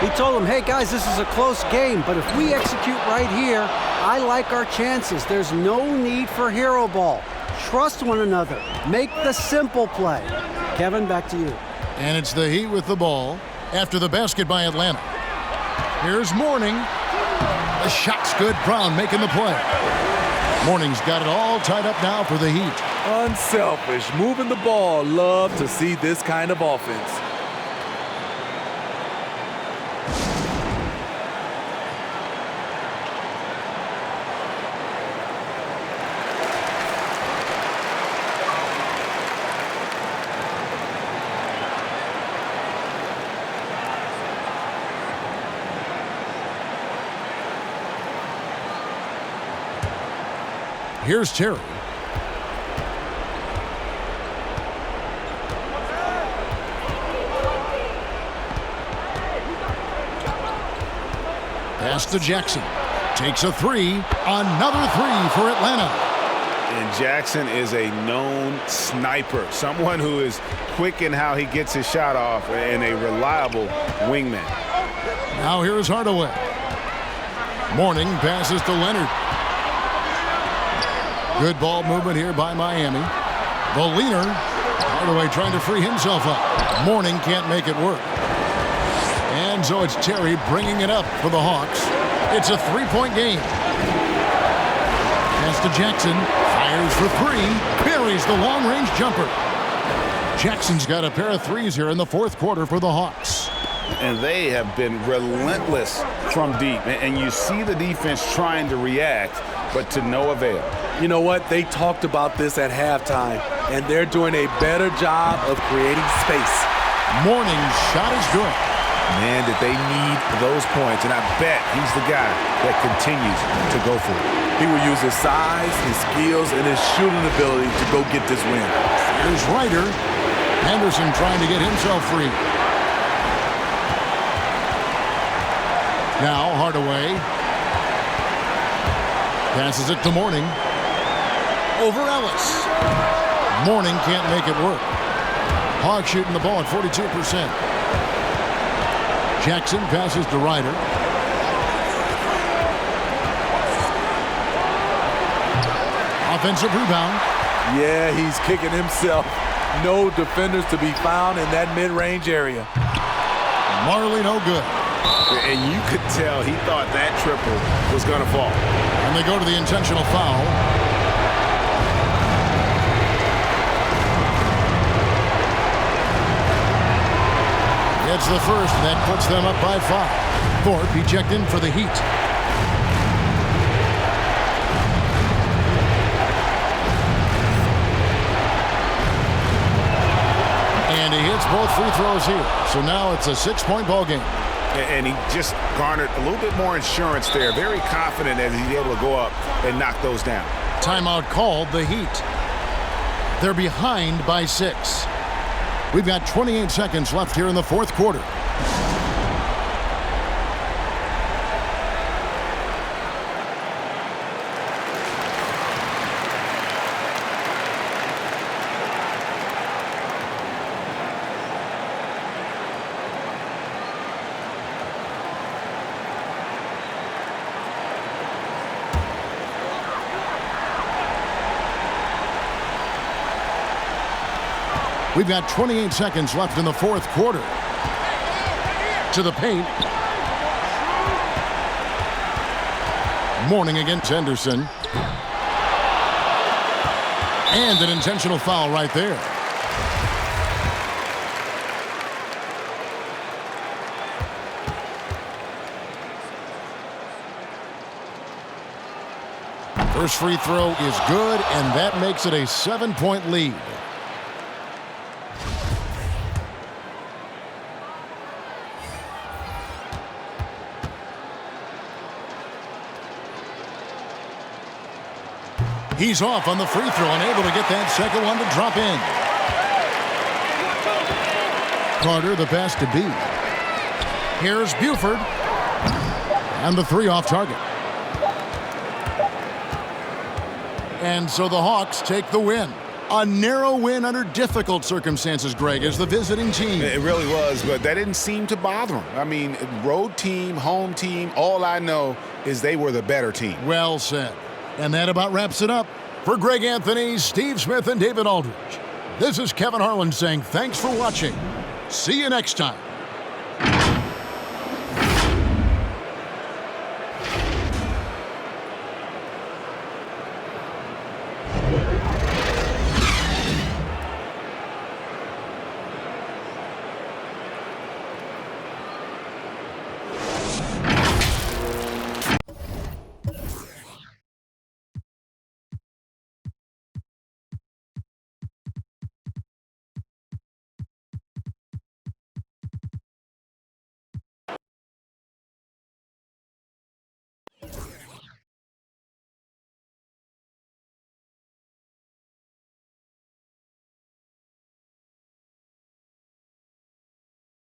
He told them, hey, guys, this is a close game, but if we execute right here, I like our chances. There's no need for hero ball. Trust one another. Make the simple play. Kevin, back to you. And it's the Heat with the ball after the basket by Atlanta. Here's Mourning. The shot's good. Brown making the play. Mourning's got it all tied up now for the Heat. Unselfish, moving the ball. Love to see this kind of offense. Here's Terry. Pass to Jackson. Takes a three. Another three for Atlanta. And Jackson is a known sniper, someone who is quick in how he gets his shot off and a reliable wingman. Now here's Hardaway. Mourning passes to Leonard. Good ball movement here by Miami. The leaner. Hardaway trying to free himself up. Mourning can't make it work. And so it's Terry bringing it up for the Hawks. It's a three-point game. Pass to Jackson. Fires for three. Buries the long-range jumper. Jackson's got a pair of threes here in the fourth quarter for the Hawks. And they have been relentless from deep. And you see the defense trying to react, but to no avail. You know what? They talked about this at halftime, and they're doing a better job of creating space. Mourning's shot is good. Man, did they need those points, and I bet he's the guy that continues to go for it. He will use his size, his skills, and his shooting ability to go get this win. Here's Ryder. Henderson trying to get himself free. Now Hardaway. Passes it to Mourning. Over Ellis. Mourning can't make it work. Hawks shooting the ball at 42%. Jackson passes to Ryder. Offensive rebound. Yeah, he's kicking himself. No defenders to be found in that mid-range area. Marley no good. And you could tell he thought that triple was going to fall. And they go to the intentional foul. It's the first, and that puts them up by 5. Thorpe, he checked in for the Heat. And he hits both free throws here. So now it's a 6-point ball game. And he just garnered a little bit more insurance there. Very confident that he's able to go up and knock those down. Timeout called, the Heat. They're behind by 6. We've got 28 seconds left here in the fourth quarter. We've got 28 seconds left in the fourth quarter. To the paint. Mourning against Henderson. And an intentional foul right there. First free throw is good, and that makes it a 7-point lead. He's off on the free throw and able to get that second one to drop in. Carter, the pass to B. Here's Buford. And the three off target. And so the Hawks take the win. A narrow win under difficult circumstances, Greg, as the visiting team. It really was, but that didn't seem to bother them. I mean, road team, home team, all I know is they were the better team. Well said. And that about wraps it up. For Greg Anthony, Steve Smith, and David Aldridge, this is Kevin Harlan saying thanks for watching. See you next time.